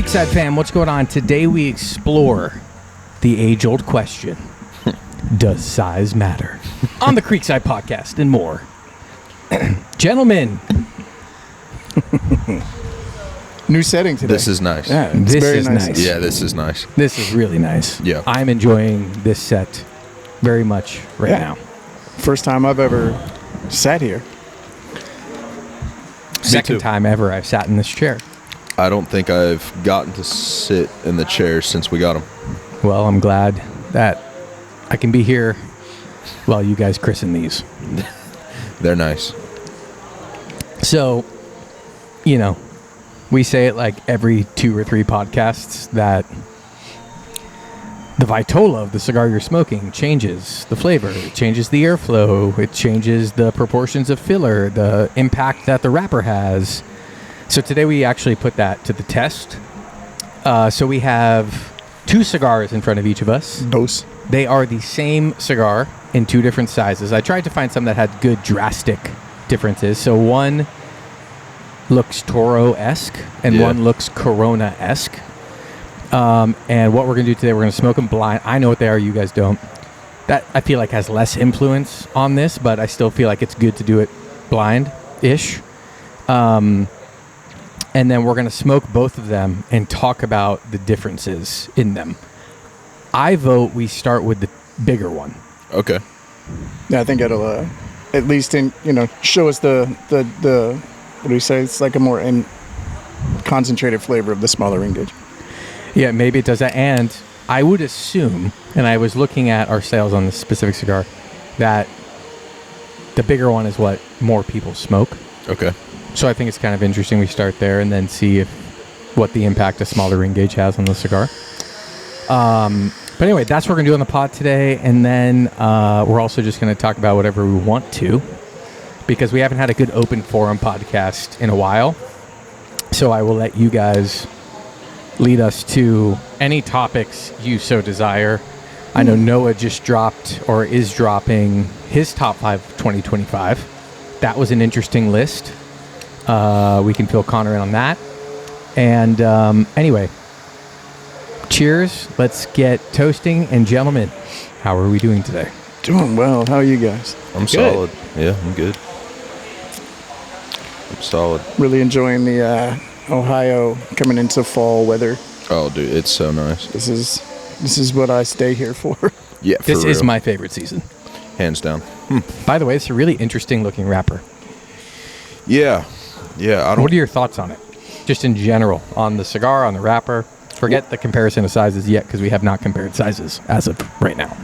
Creekside fam, what's going on? Today we explore the age-old question, does size matter? On the Creekside podcast and more. Gentlemen. New setting today. This is nice. Yeah, This is nice. Yeah, this is nice. This is really nice. Yeah. I'm enjoying this set very much right now. First time I've ever sat here. Second time ever I've sat in this chair. I don't think I've gotten to sit in the chair since we got them. Well, I'm glad that I can be here while you guys christen these. They're nice. So, you know, we say it like every 2 or 3 podcasts that the vitola of the cigar you're smoking changes the flavor, it changes the airflow, it changes the proportions of filler, the impact that the wrapper has. So today we actually put that to the test. So we have 2 cigars in front of each of us. Dose. They are the same cigar in 2 different sizes. I tried to find some that had good drastic differences. So one looks Toro-esque and one looks Corona-esque. And what we're going to do today, we're going to smoke them blind. I know what they are. You guys don't. That I feel like has less influence on this, but I still feel like it's good to do it blind-ish. And then we're going to smoke both of them and talk about the differences in them. I vote we start with the bigger one. Okay. Yeah, I think it'll at least show us the what do we say? It's like a more concentrated flavor of the smaller ring gauge. Yeah, maybe it does that. And I would assume, and I was looking at our sales on this specific cigar, that the bigger one is what more people smoke. Okay. So I think it's kind of interesting we start there and then see what the impact a smaller ring gauge has on the cigar. But anyway, that's what we're going to do on the pod today. And then we're also just going to talk about whatever we want to, because we haven't had a good open forum podcast in a while. So I will let you guys lead us to any topics you so desire. I know Noah just dropped or is dropping his top 5 2025. That was an interesting list. We can fill Connor in on that. And anyway, cheers. Let's get toasting. And gentlemen, how are we doing today? Doing well. How are you guys? I'm solid. Yeah, I'm good. I'm solid. Really enjoying the Ohio coming into fall weather. Oh, dude, it's so nice. This is what I stay here for. Yeah, This for is real. my favorite season. Hands down. By the way, it's a really interesting looking wrapper. Yeah. Yeah, What are your thoughts on it? Just in general, on the cigar, on the wrapper. Forget the comparison of sizes yet, because we have not compared sizes as of right now.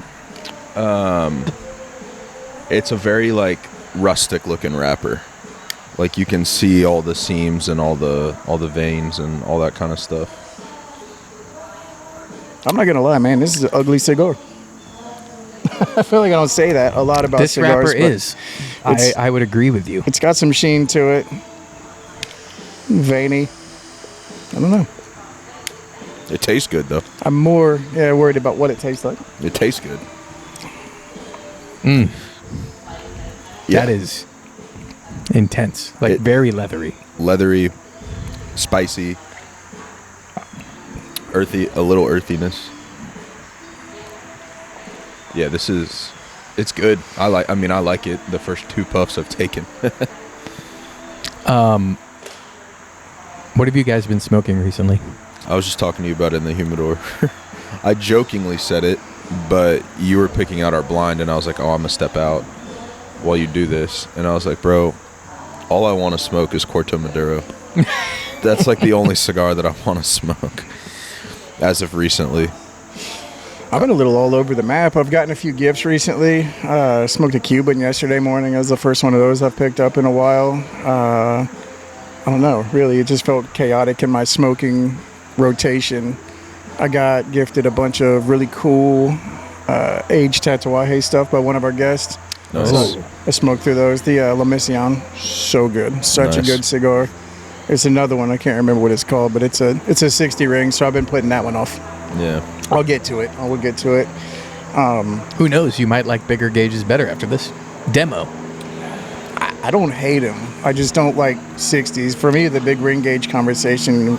It's a very, rustic looking wrapper. Like, you can see all the seams and all the veins and all that kind of stuff. I'm not gonna lie, man. This is an ugly cigar. I feel like I don't say that a lot about This cigars. wrapper is. I would agree with you. It's got some sheen to it. Veiny. I don't know. It tastes good, though. I'm more worried about what it tastes like. It tastes good. Yeah. Yeah. That is intense. Very leathery. Leathery, spicy, earthy, a little earthiness. Yeah, it's good. I like it. The first 2 puffs I've taken. What have you guys been smoking recently? I was just talking to you about it in the humidor. I jokingly said it, but you were picking out our blind, and I was like, oh, I'm going to step out while you do this. And I was like, bro, all I want to smoke is Corto Maduro. That's the only cigar that I want to smoke as of recently. I've been a little all over the map. I've gotten a few gifts recently. Smoked a Cuban yesterday morning. That was the first one of those I've picked up in a while. I don't know, really. It just felt chaotic in my smoking rotation. I got gifted a bunch of really cool aged Tatuaje stuff by one of our guests. Nice. So I smoked through those. The La Mission, so good. Such a good cigar. There's another one, I can't remember what it's called, but it's a 60 ring, so I've been putting that one off. Yeah. I'll get to it. I will get to it. Who knows? You might like bigger gauges better after this demo. I don't hate them. I just don't like 60s. For me, the big ring gauge conversation,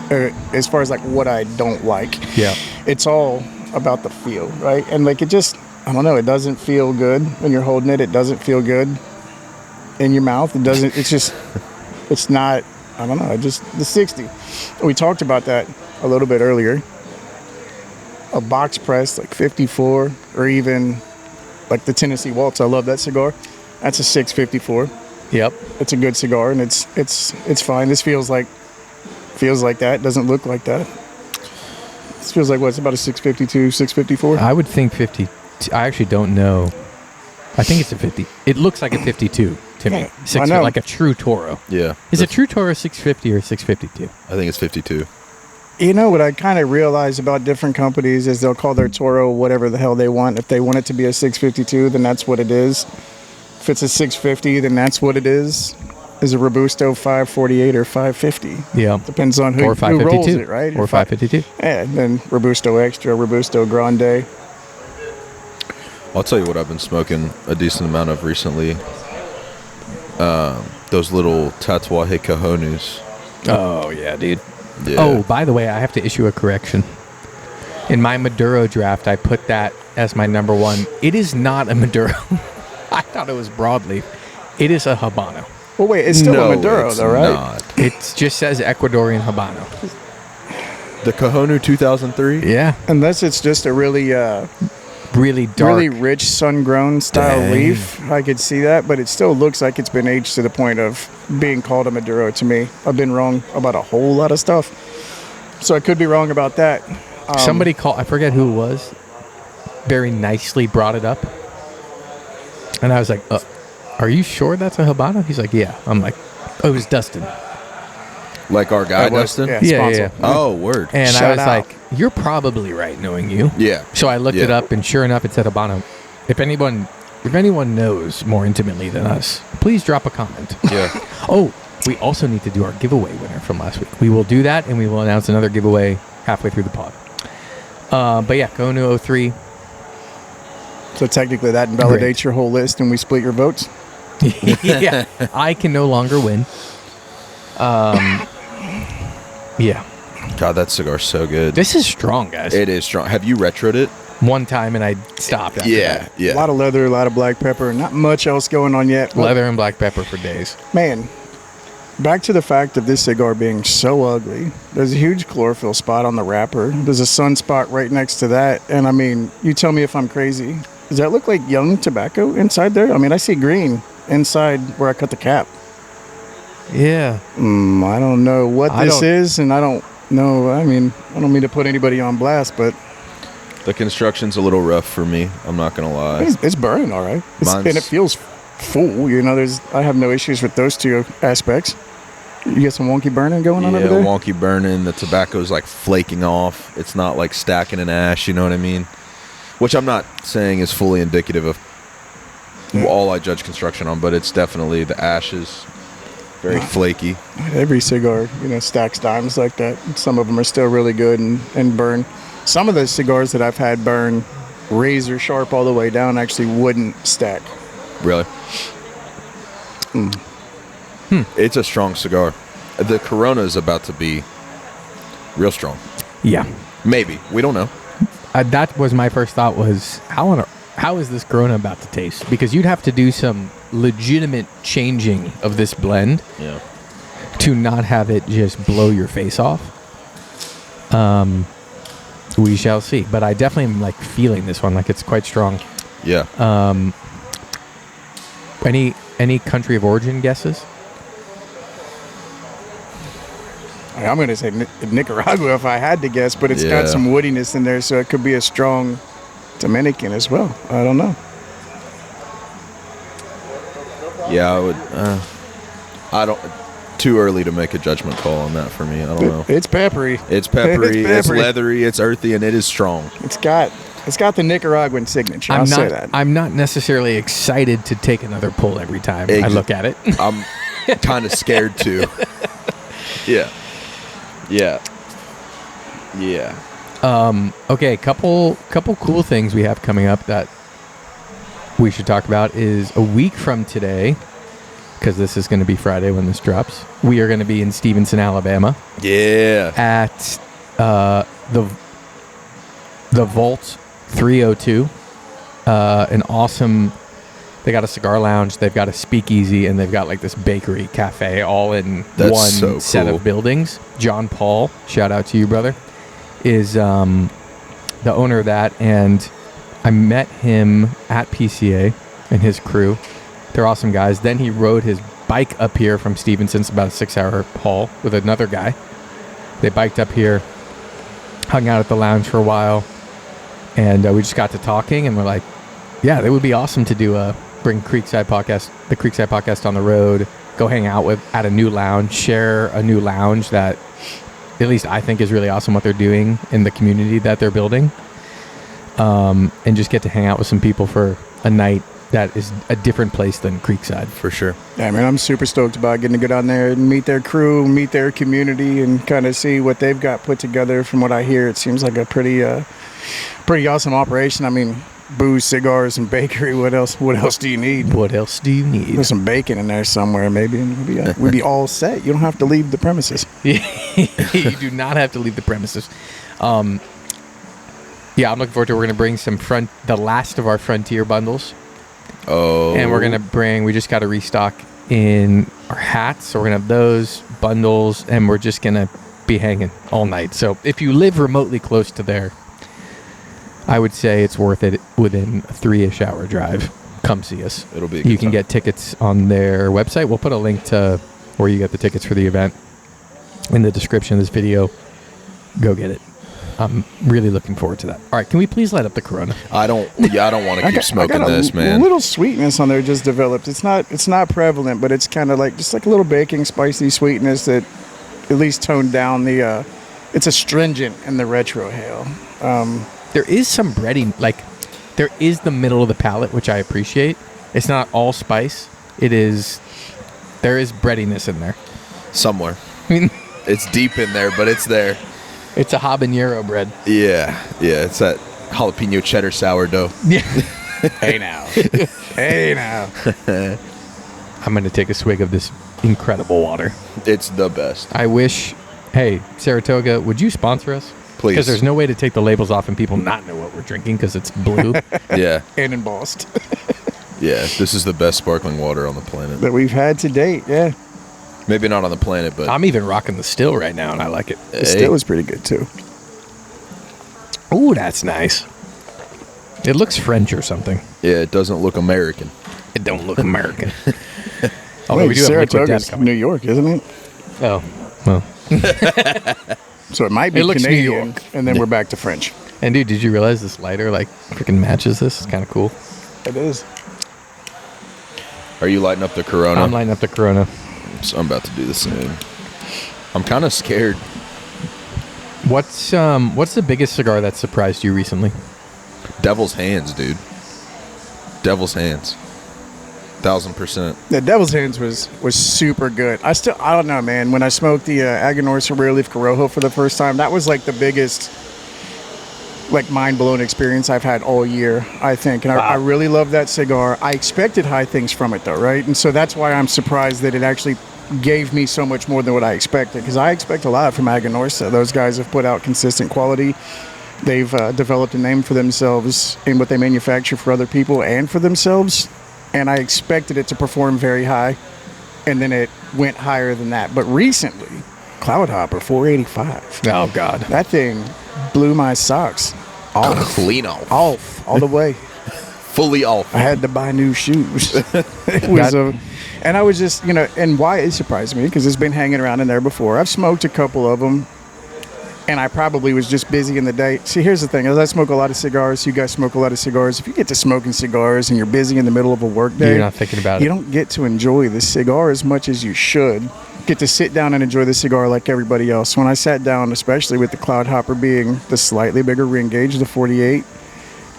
as far as like what I don't like, Yeah. it's all about the feel, right? And like it just, I don't know, it doesn't feel good when you're holding it. It doesn't feel good in your mouth. It doesn't, it's just, it's not, I don't know, just the 60. We talked about that a little bit earlier. A box press like 54 or even like the Tennessee Waltz. I love that cigar. That's a 654. Yep. It's a good cigar, and it's fine. This feels like that. It doesn't look like that. This feels like what? It's about a 652, 654. I would think 50. I actually don't know. I think it's a 50. It looks like a 52 to me. Yeah, I know. Like a true Toro. Yeah. Is a true Toro 650 or 652? I think it's 52. You know what I kind of realize about different companies is they'll call their Toro whatever the hell they want. If they want it to be a 652, then that's what it is. If it's a 650, then that's what it is. Is a Robusto 548 or 550? Yeah. Depends on who rolls 552. it, right? Or 552. Yeah, and then Robusto Extra, Robusto Grande. I'll tell you what I've been smoking a decent amount of recently. Those little Tatuaje Cajonus. Oh, yeah, dude. Yeah. Oh, by the way, I have to issue a correction. In my Maduro draft, I put that as my number one. It is not a Maduro. I thought it was broadleaf. It is a Habano. Well, wait, it's still No, a Maduro, it's though, right? not. It just says Ecuadorian Habano. The Cajonu 2003? Yeah. Unless it's just a really, Really dark. really rich sun-grown style Dang. leaf. I could see that, but it still looks like it's been aged to the point of being called a Maduro to me. I've been wrong about a whole lot of stuff, so I could be wrong about that. Somebody called, I forget who it was, very nicely brought it up. And I was like, are you sure that's a Habano? He's like, yeah. I'm like, oh, it was Dustin. Like our guy, That was- Dustin? yeah, Yeah, sponsor. yeah. Oh, word. And I Shout was out. like, you're probably right, knowing you. Yeah. So I looked it Yeah. up, and sure enough, it said Habano. If anyone knows more intimately than us, please drop a comment. Yeah. Oh, we also need to do our giveaway winner from last week. We will do that, and we will announce another giveaway halfway through the pod. But yeah, Konu 03. So technically that invalidates your whole list and we split your votes. Yeah, I can no longer win. Yeah, God, that cigar's so good. this is strong, guys. It is strong. Have you retroed it? One time, and I stopped. After Yeah. that. Yeah. A lot of leather, a lot of black pepper, not much else going on yet. But Leather and black pepper for days. man, back to the fact of this cigar being so ugly. There's a huge chlorophyll spot on the wrapper. There's a sunspot right next to that. And I mean, you tell me if I'm crazy. Does that look like young tobacco inside there? I mean, I see green inside where I cut the cap. Yeah. I don't know what I this don't- is, and I don't know. I mean, I don't mean to put anybody on blast, but The construction's a little rough for me. I'm not going to lie. it's burning all right. Mine's- And it feels full. You know, I have no issues with those two aspects. You get some wonky burning going on Yeah, over there? wonky burning. The tobacco's like flaking off. It's not like stacking in ash, you know what I mean? Which I'm not saying is fully indicative of all I judge construction on, but it's definitely the ash is very flaky. Every cigar, stacks dimes like that. Some of them are still really good and burn. Some of the cigars that I've had burn razor sharp all the way down actually wouldn't stack. Really? It's a strong cigar. The Corona is about to be real strong. Yeah. Maybe. We don't know. That was my first thought was, how is this Corona about to taste? Because you'd have to do some legitimate changing of this blend Yeah. to not have it just blow your face off. We shall see. But I definitely am like feeling this one. Like it's quite strong. Yeah. Any country of origin guesses? I'm going to say Nicaragua if I had to guess, but it's Yeah. got some woodiness in there, so it could be a strong Dominican as well. I don't know. Yeah, I would. I don't. Too early to make a judgment call on that for me. I don't know. It's peppery. It's peppery, it's peppery. leathery, it's earthy, and it is strong. It's got the Nicaraguan signature. I'll say that. I'm not necessarily excited to take another pull every time I look at it. I'm kind of scared too. Yeah. Yeah. Yeah. Okay, couple cool things we have coming up that we should talk about is a week from today, because this is going to be Friday when this drops. We are going to be in Stevenson, Alabama. Yeah. At the Vault 302. An awesome. They got a cigar lounge. They've got a speakeasy, and they've got like this bakery cafe all in one so set cool. of buildings. John Paul, shout out to you, brother, is the owner of that, and I met him at PCA and his crew. They're awesome guys. Then he rode his bike up here from Stevenson. It's about a 6-hour haul with another guy. They biked up here, hung out at the lounge for a while, and we just got to talking, and we're like, yeah, it would be awesome to do bring the Creekside Podcast on the road, go hang out at a new lounge, share a new lounge that at least I think is really awesome what they're doing in the community that they're building, and just get to hang out with some people for a night that is a different place than Creekside. For sure. Yeah, man, I'm super stoked about getting to go down there and meet their crew, meet their community, and kind of see what they've got put together. From what I hear, it seems like a pretty awesome operation. I mean, booze, cigars, and bakery. What else do you need? What else do you need? There's some bacon in there somewhere, maybe, and we'd be all set. You don't have to leave the premises. You do not have to leave the premises. Yeah, I'm looking forward to it. We're going to bring the last of our Frontier bundles. Oh. And we're going to we just got to restock in our hats. So we're going to have those bundles, and we're just going to be hanging all night. So if you live remotely close to there, I would say it's worth it within a 3-ish hour drive. Come see us. It'll be a You good can time. get tickets on their website. We'll put a link to where you get the tickets for the event in the description of this video. Go get it. I'm really looking forward to that. All right, can we please light up the Corona? I don't want to keep smoking I got this, a man. little sweetness on there just developed. It's not prevalent, but it's kind of like just like a little baking, spicy sweetness that at least toned down the. It's astringent in the retro hail. There is some breading, like there is the middle of the palate, which I appreciate. It's not all spice. There is breadiness in there. Somewhere. I mean, It's deep in there, but it's there. it's a habanero bread. Yeah. It's that jalapeno cheddar sourdough. Yeah. Hey now, hey now. I'm going to take a swig of this incredible water. It's the best. I wish, hey, Saratoga, would you sponsor us? Please. Because there's no way to take the labels off and people not know what we're drinking because it's blue. Yeah. And embossed Yeah. This is the best sparkling water on the planet. that we've had to date. Yeah, Maybe not on the planet, but I'm even rocking the still right now, and I like it. it still is pretty good too. Ooh, that's nice. It looks French or something. yeah, it doesn't look American. It don't look American. Although Wait, we do have Liquid Death Saratoga's coming. New York, isn't it? Oh, well. So it might be It looks New Canadian, York. and then we're back to French. And dude, did you realize this lighter like freaking matches this? It's kind of cool. It is. Are you lighting up the Corona? I'm lighting up the Corona. So I'm about to do the same. I'm kind of scared. What's the biggest cigar that surprised you recently? Devil's Hands, dude. Devil's Hands. 1000%. The Devil's Hands was super good. I don't know, man. When I smoked the Aganorsa Rare Leaf Corojo for the first time, that was like the biggest, like mind-blowing experience I've had all year, I think. And I really love that cigar. I expected high things from it, though, right? And so that's why I'm surprised that it actually gave me so much more than what I expected, because I expect a lot from Aganorsa. Those guys have put out consistent quality. They've developed a name for themselves in what they manufacture for other people and for themselves. And I expected it to perform very high, and then it went higher than that. But recently, Cloud Hopper 485. Oh God. That thing blew my socks off. Clean off. Off, all the way. Fully off. I had to buy new shoes. It was and I was just, and why it surprised me, because it's been hanging around in there before. I've smoked a couple of them, and I probably was just busy in the day. See, here's the thing. As I smoke a lot of cigars, you guys smoke a lot of cigars. If you get to smoking cigars and you're busy in the middle of a work day, You're not thinking about you it. don't get to enjoy the cigar as much as you should. Get to sit down and enjoy the cigar like everybody else. When I sat down, especially with the Cloud Hopper being the slightly bigger ring gauge, the 48,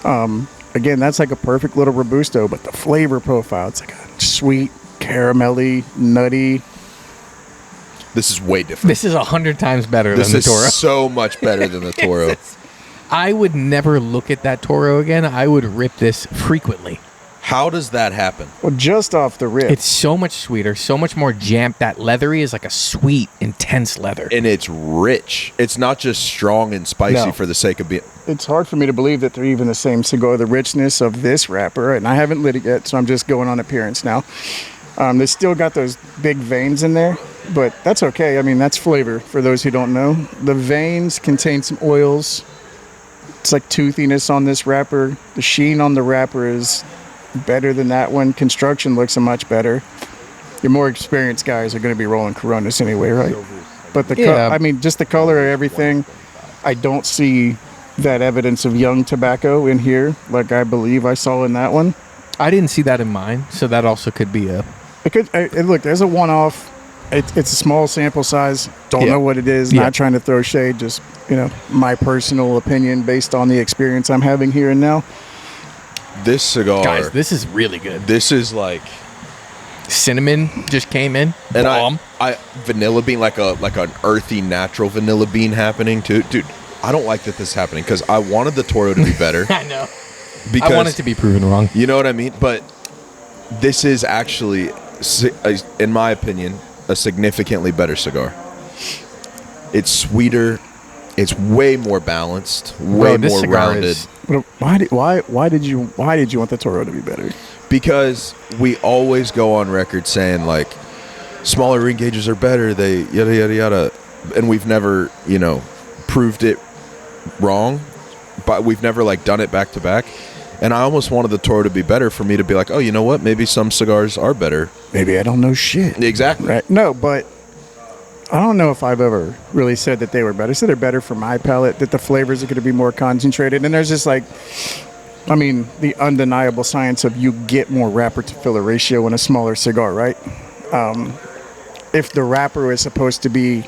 again, that's like a perfect little Robusto, but the flavor profile, it's like a sweet, caramelly, nutty. This is way different. This is 100 times better This than the is Toro. so much better than the Toro. I would never look at that Toro again. I would rip this frequently. How does that happen? Well, just off the rip. It's so much sweeter, so much more jammed. That leathery is like a sweet, intense leather. And it's rich. It's not just strong and spicy No. for the sake of being. It's hard for me to believe that they're even the same cigar. The richness of this wrapper, and I haven't lit it yet, so I'm just going on appearance now. They still got those big veins in there, but that's okay. I mean, that's flavor for those who don't know. The veins contain some oils. It's like toothiness on this wrapper. The sheen on the wrapper is better than that one. Construction looks much better. Your more experienced guys are going to be rolling Coronas anyway, right? But I mean, just the color of everything, I don't see that evidence of young tobacco in here, like I believe I saw in that one. I didn't see that in mine, so that also could be a... Look, there's a one-off. It's a small sample size. Don't know what it is. Yeah. Not trying to throw shade. Just, my personal opinion based on the experience I'm having here and now. This cigar. Guys, this is really good. This is like. Cinnamon just came in. And Bomb. I vanilla bean, like an earthy, natural vanilla bean happening too. Dude, I don't like that this is happening because I wanted the Toro to be better. I know. Because, I want it to be proven wrong. You know what I mean? But this is actually, in my opinion, a significantly better cigar. It's sweeter. It's way more balanced. Way this more cigar rounded. is- Why did you want the Toro to be better? Because we always go on record saying like smaller ring gauges are better. They yada yada yada, and we've never proved it wrong. But we've never like done it back to back. And I almost wanted the Toro to be better for me to be like, oh, you know what? Maybe some cigars are better. Maybe I don't know shit. Exactly. Right. No, but I don't know if I've ever really said that they were better. I said they're better for my palate, that the flavors are going to be more concentrated. And there's just the undeniable science of you get more wrapper to filler ratio in a smaller cigar, right? If the wrapper is supposed to be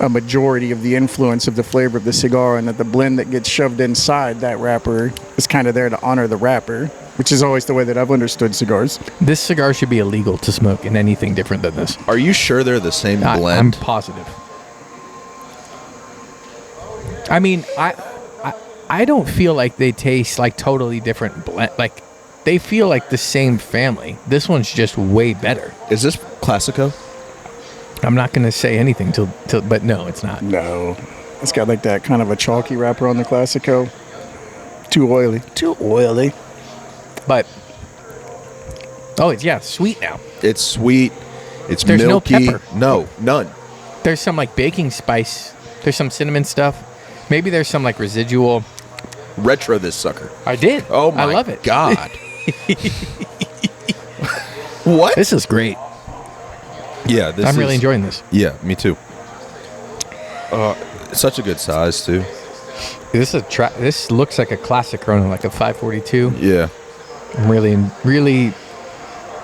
a majority of the influence of the flavor of the cigar, and that the blend that gets shoved inside that wrapper is kind of there to honor the wrapper, which is always the way that I've understood cigars. This cigar should be illegal to smoke in anything different than this. Are you sure they're the same I'm blend? positive. I mean, I don't feel like they taste like totally different blend. Like, they feel like the same family. This one's just way better. Is this Classico? I'm not going to say anything till, but no, it's not. No. It's got like that kind of a chalky wrapper on the Classico. Too oily. But, it's sweet now. It's sweet. It's There's no milky. pepper. No, none. There's some like baking spice. There's some cinnamon stuff. Maybe there's some like residual. Retro this sucker. I did. Oh my I love it. God. What? This is great. Yeah, I'm really enjoying this. Yeah, me too. Such a good size too. This looks like a classic Corona, like a 542. Yeah. I'm really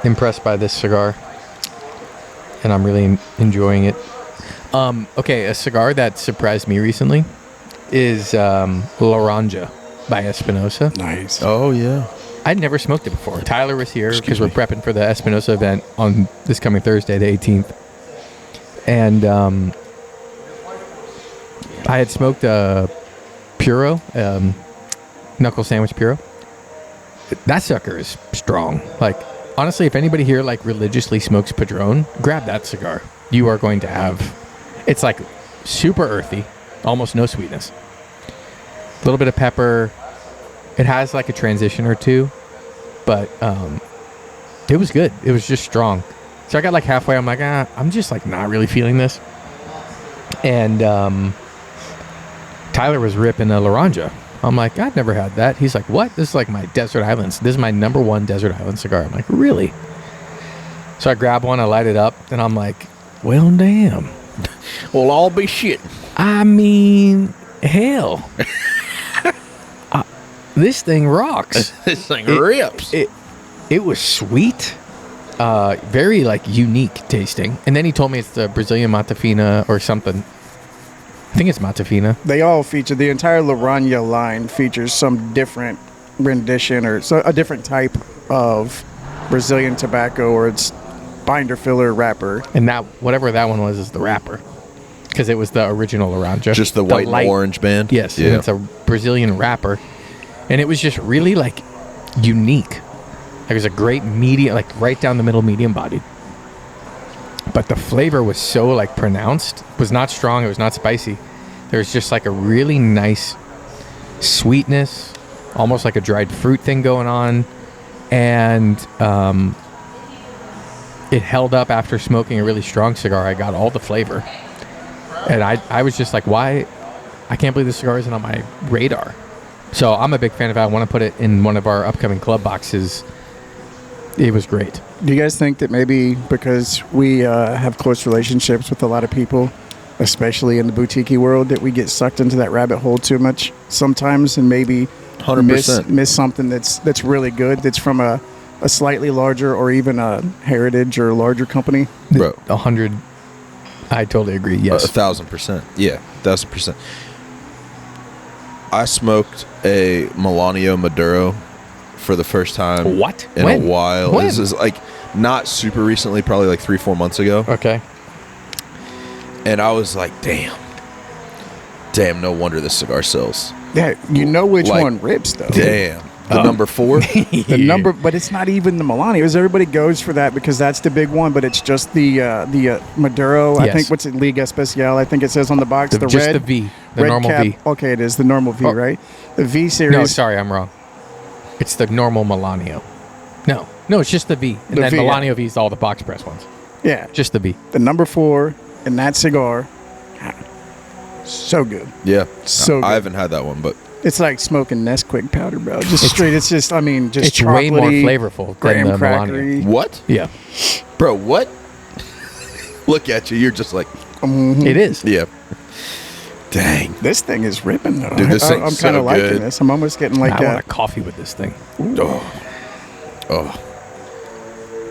impressed by this cigar, and I'm really enjoying it. Okay, a cigar that surprised me recently is Laranja by Espinosa. Nice. Oh yeah. I'd never smoked it before. Tyler was here because we're prepping for the Espinosa event on this coming Thursday, the 18th. And I had smoked a Puro, knuckle sandwich Puro. That sucker is strong. Like, honestly, if anybody here like religiously smokes Padron, grab that cigar. You are going to have... It's like super earthy, almost no sweetness. A little bit of pepper. It has like a transition or two, but it was good. It was just strong. So I got like halfway. I'm like, I'm just like not really feeling this. And Tyler was ripping a Laranja. I'm like, I've never had that. He's like, what? This is like my Desert Islands. This is my number one Desert Island cigar. I'm like, really? So I grab one, I light it up, and I'm like, well, damn. Well, I'll be shitting. I mean, hell. This thing rocks. This thing rips. It was sweet. Very like unique tasting. And then he told me it's the Brazilian Matafina or something. I think it's Matafina. They all feature, the entire Laranja line features some different rendition or a different type of Brazilian tobacco, or its binder filler wrapper. And that, whatever that one was, is the wrapper. Because it was the original Laranja. Just the white light, and orange band? Yes. Yeah. And it's a Brazilian wrapper. And it was just really like unique. It was a great medium, like right down the middle, medium bodied. But the flavor was so like pronounced. It was not strong. It was not spicy. There was just like a really nice sweetness, almost like a dried fruit thing going on. And it held up after smoking a really strong cigar. I got all the flavor. And I was just like, why? I can't believe this cigar isn't on my radar. So I'm a big fan of it. I want to put it in one of our upcoming club boxes. It was great. Do you guys think that maybe because we have close relationships with a lot of people, especially in the boutique world, that we get sucked into that rabbit hole too much sometimes and maybe 100%. miss something that's really good, that's from a slightly larger or even a heritage or larger company? Bro. 100. I totally agree. Yes. 1,000%. Yeah, 1,000%. I smoked a Melanio Maduro for the first time What? in When? a while. When? This is like not super recently, probably like 3-4 months ago. Okay. And I was like, damn, no wonder this cigar sells. Yeah, you know which Like, one rips though. Damn. The number 4? The number, but it's not even the Melanios. Everybody goes for that because that's the big one, but it's just the Maduro. I Yes. think, what's it, Liga Especial, I think it says on the box. The just red, the V, the red normal cap. V. Okay, it is the normal V, Oh. right? The V series. No, sorry, I'm wrong. It's the normal Melanio. No, it's just the V. And The then V, yeah. Melanio V is all the box press ones. Yeah, Just the V. the number 4 in that cigar. So good. Yeah. So good. I haven't had that one, but It's like smoking Nesquik powder, bro. Just straight. It's just, I mean, just It's way more chocolatey, flavorful than graham the crackery. what? Yeah, Bro, what? Look at you. You're just like, it is. yeah. Dang. This thing is ripping, though. Dude, this thing's I'm so kind of liking good. this. I'm almost getting like I want a coffee with this thing. Oh.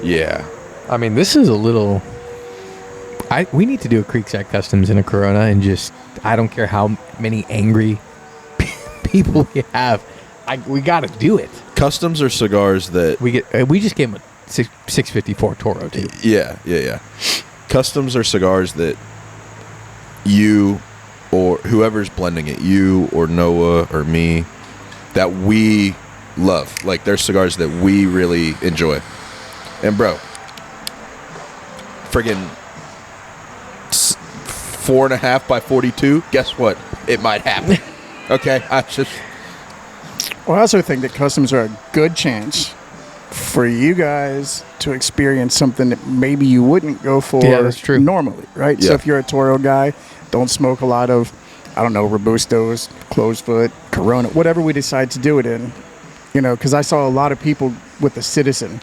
Yeah. I mean, this is a little. We need to do a Creekside Customs in a Corona and just. I don't care how many angry people we have. We got to do it. Customs are cigars that We just gave him a 654 Toro too. Yeah. Customs are cigars that you or whoever's blending it, you or Noah or me, that we love. Like, they're cigars that we really enjoy. And bro, friggin' 4.5 by 42. Guess what? It might happen. Okay, Well, I also think that customs are a good chance for you guys to experience something that maybe you wouldn't go for Yeah, that's true. normally, right? So Yeah. if you're a Toro guy, don't smoke a lot of, I don't know, Robustos, Closed Foot, Corona, whatever we decide to do it in. You know, because I saw a lot of people with the Citizen,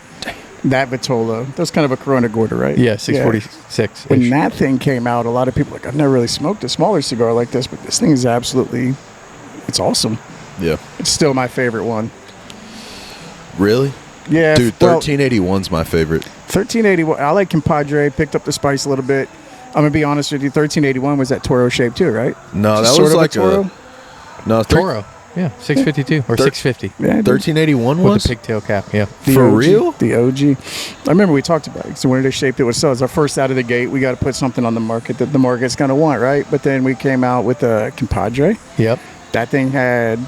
that Vitola. That's kind of a Corona Gorda, right? Yeah, 646. When that thing came out, a lot of people were like, I've never really smoked a smaller cigar like this, but this thing is absolutely, it's awesome. yeah. It's still my favorite one. Really? Yeah. Dude, well, 1381's my favorite. 1381. I like Compadre. Picked up the spice a little bit. I'm gonna be honest with you. 1381 was that Toro shape too, right? No, Just that was sort of like Toro. No, Toro. Yeah, 652 or 650 Yeah, dude. 1381 with was? the pigtail cap. Yeah. The For OG, real? The OG. I remember we talked about it. So when they shaped it was so. It's our first out of the gate. We got to put something on the market that the market's gonna want, right? But then we came out with a Compadre. Yep. That thing had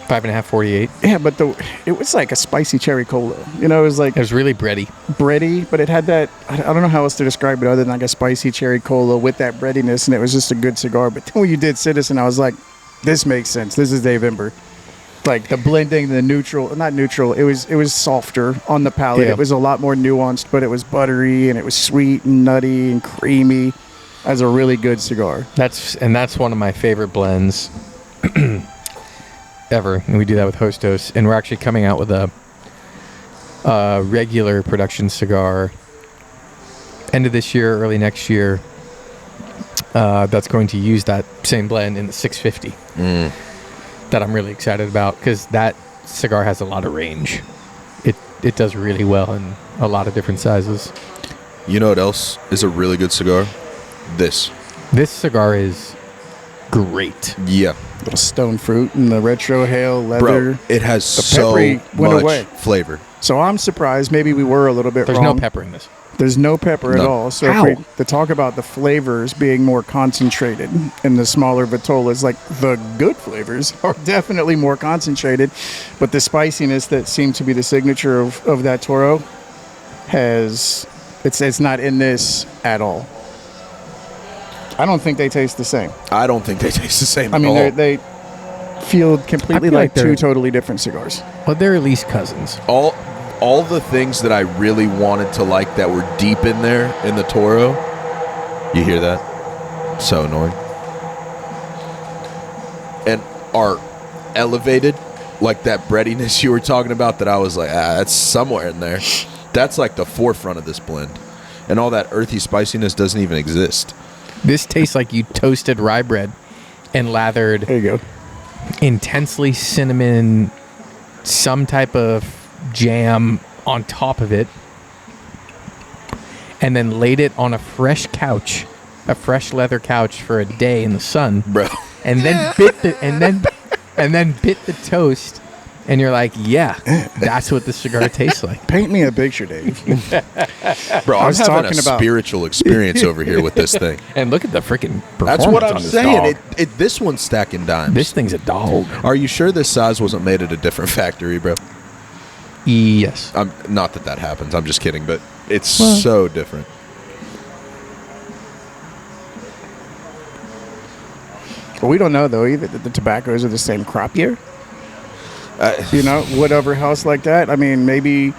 5.5, 48. yeah, but it was like a spicy cherry cola. You know, it was like It was really bready. bready, but it had that, I don't know how else to describe it other than like a spicy cherry cola with that breadiness, and it was just a good cigar. But then when you did Citizen, I was like, this makes sense. This is Dave Ember. Like the blending, the neutral, not neutral, it was softer on the palate. Yeah. It was a lot more nuanced, but it was buttery and it was sweet and nutty and creamy. As a really good cigar. That's one of my favorite blends ever. And we do that with Hostos. And we're actually coming out with a regular production cigar end of this year, early next year. That's going to use that same blend in the 650. That I'm really excited about because that cigar has a lot of range. It does really well in a lot of different sizes. You know what else is a really good cigar? This cigar is great. Yeah. Little stone fruit and the retro hail leather. Bro, it has The so peppery went much away. flavor. So I'm surprised. Maybe we were a little bit There's wrong. no pepper in this. There's no pepper at No. all. So How? if we to talk about the flavors being more concentrated in the smaller Vitolas, like the good flavors are definitely more concentrated, but the spiciness that seemed to be the signature of that Toro it's not in this at all. I don't think they taste the same. I don't think they taste the same I at mean, all. they feel completely feel like like two they're- totally different cigars. Well, they're at least cousins. All the things that I really wanted to like that were deep in there in the Toro. You hear that? So annoying. And are elevated, like that breadiness you were talking about that I was like, that's somewhere in there. That's like the forefront of this blend. And all that earthy spiciness doesn't even exist. This tastes like you toasted rye bread and lathered There you go. intensely cinnamon, some type of jam on top of it, and then laid it on a fresh couch, a fresh leather couch for a day in the sun, Bro. and then bit the and then bit the toast, and you're like, yeah, that's what the cigar tastes like. Paint me a picture, Dave. Bro, I I'm was having a talking about- spiritual experience over here with this thing. And look at the freaking performance. That's what I'm on this saying. dog. This one's stacking dimes. This thing's a dog. Are you sure this size wasn't made at a different factory, bro? Yes. Not that happens. I'm just kidding, but it's Well. so different. But we don't know though either that the tobaccos are the same crop year. You know, whatever house like that. I mean, maybe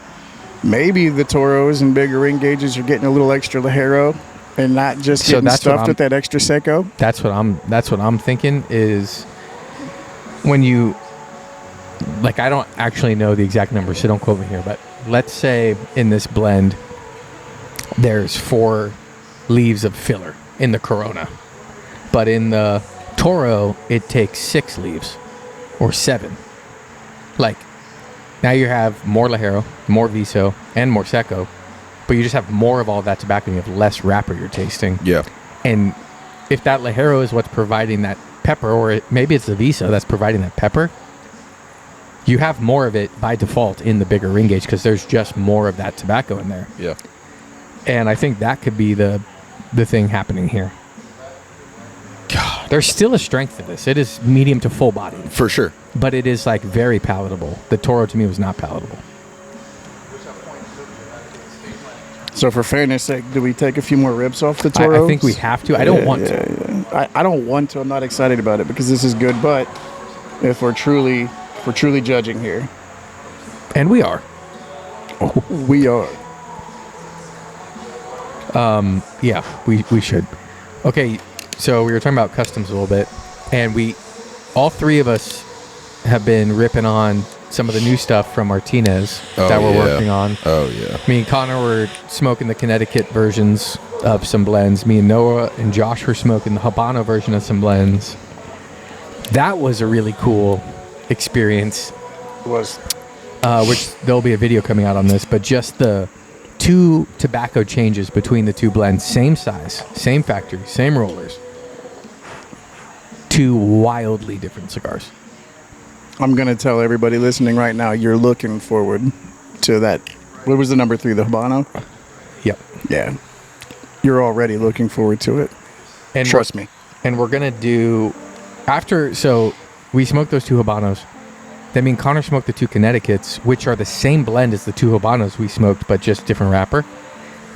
the Toros and bigger ring gauges are getting a little extra Ligero and not just So getting that's what stuffed I'm- with that extra Seco. That's what I'm thinking is when you, like, I don't actually know the exact number, so don't quote me here, but let's say in this blend there's 4 leaves of filler in the Corona, but in the Toro it takes 6 leaves or 7. Like, now you have more Ligero, more Viso, and more Seco, but you just have more of all that tobacco and you have less wrapper you're tasting. Yeah. And if that Ligero is what's providing that pepper, or maybe it's the Viso that's providing that pepper, you have more of it by default in the bigger ring gauge because there's just more of that tobacco in there. Yeah. And I think that could be the thing happening here. God, there's still a strength to this. It is medium to full body, For sure. but it is like very palatable. The Toro to me was not palatable. So for fairness sake, do we take a few more ribs off the I Toros? think we have to. I don't want to. Yeah. I don't want to. I'm not excited about it because this is good. But if we're truly judging here, And we are. we are. Yeah, we should. Okay, so we were talking about customs a little bit, and all 3 of us have been ripping on some of the new stuff from Martinez that we're working on. Oh, yeah. Me and Connor were smoking the Connecticut versions of some blends. Me and Noah and Josh were smoking the Habano version of some blends. That was a really cool experience, It was. which there'll be a video coming out on this, but just the 2 tobacco changes between the 2 blends, same size, same factory, same rollers. 2 wildly different cigars. I'm gonna tell everybody listening right now. You're looking forward to that. What was the number 3? The Habano. Yep. Yeah. You're already looking forward to it. And Trust me. And we're going to do, so we smoked those 2 Habanos. Then me and Connor smoked the 2 Connecticut's, which are the same blend as the 2 Habanos we smoked, but just different wrapper.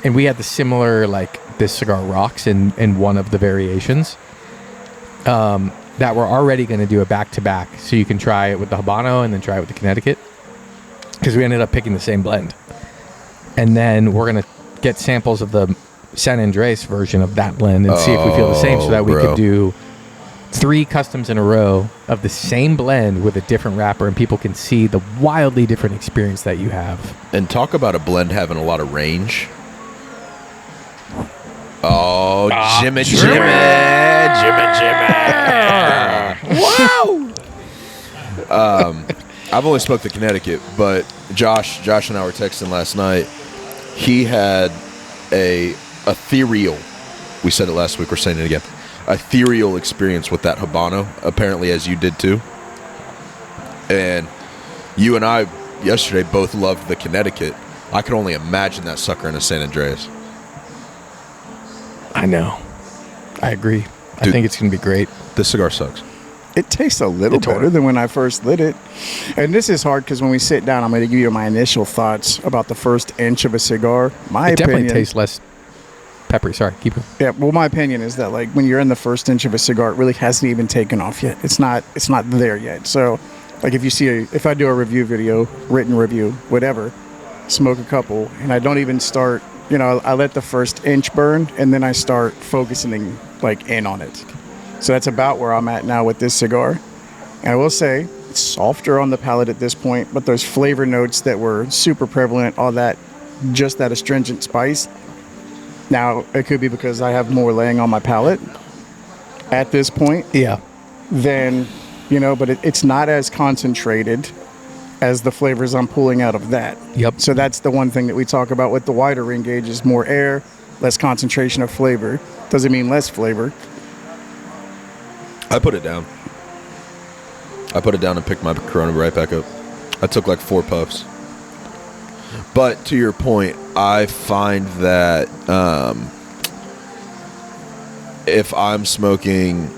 And we had the similar, like, this cigar rocks in one of the variations. That we're already going to do a back-to-back, so you can try it with the Habano and then try it with the Connecticut, because we ended up picking the same blend. And then we're going to get samples of the San Andres version of that blend and see if we feel the same, so that we bro. could do 3 customs in a row of the same blend with a different wrapper, and people can see the wildly different experience that you have. And talk about a blend having a lot of range. Oh, Jimmy. Wow! I've only smoked the Connecticut, but Josh and I were texting last night. He had a ethereal, we said it last week, we're saying it again, ethereal experience with that Habano, apparently, as you did too. And you and I yesterday both loved the Connecticut. I could only imagine that sucker in a San Andreas. I know. I agree. I Dude, think it's going to be great. This cigar sucks. It tastes a little better than when I first lit it. And this is hard because when we sit down, I'm going to give you my initial thoughts about the first inch of a cigar. My It opinion, definitely tastes less peppery. Sorry, keep going. Yeah, well, my opinion is that like when you're in the first inch of a cigar, it really hasn't even taken off yet. It's not there yet. So, like if I do a review video, written review, whatever, smoke a couple, and I don't even start. I let the first inch burn, and then I start focusing like in on it. So that's about where I'm at now with this cigar. And I will say it's softer on the palate at this point, but those flavor notes that were super prevalent, all that, just that astringent spice. Now, it could be because I have more laying on my palate at this point. Yeah. Then, but it's not as concentrated as the flavors I'm pulling out of that. Yep. So that's the one thing that we talk about with the wider ring gauge is more air, less concentration of flavor. Doesn't mean less flavor. I put it down. And picked my Corona right back up. I took like 4 puffs. But to your point, I find that if I'm smoking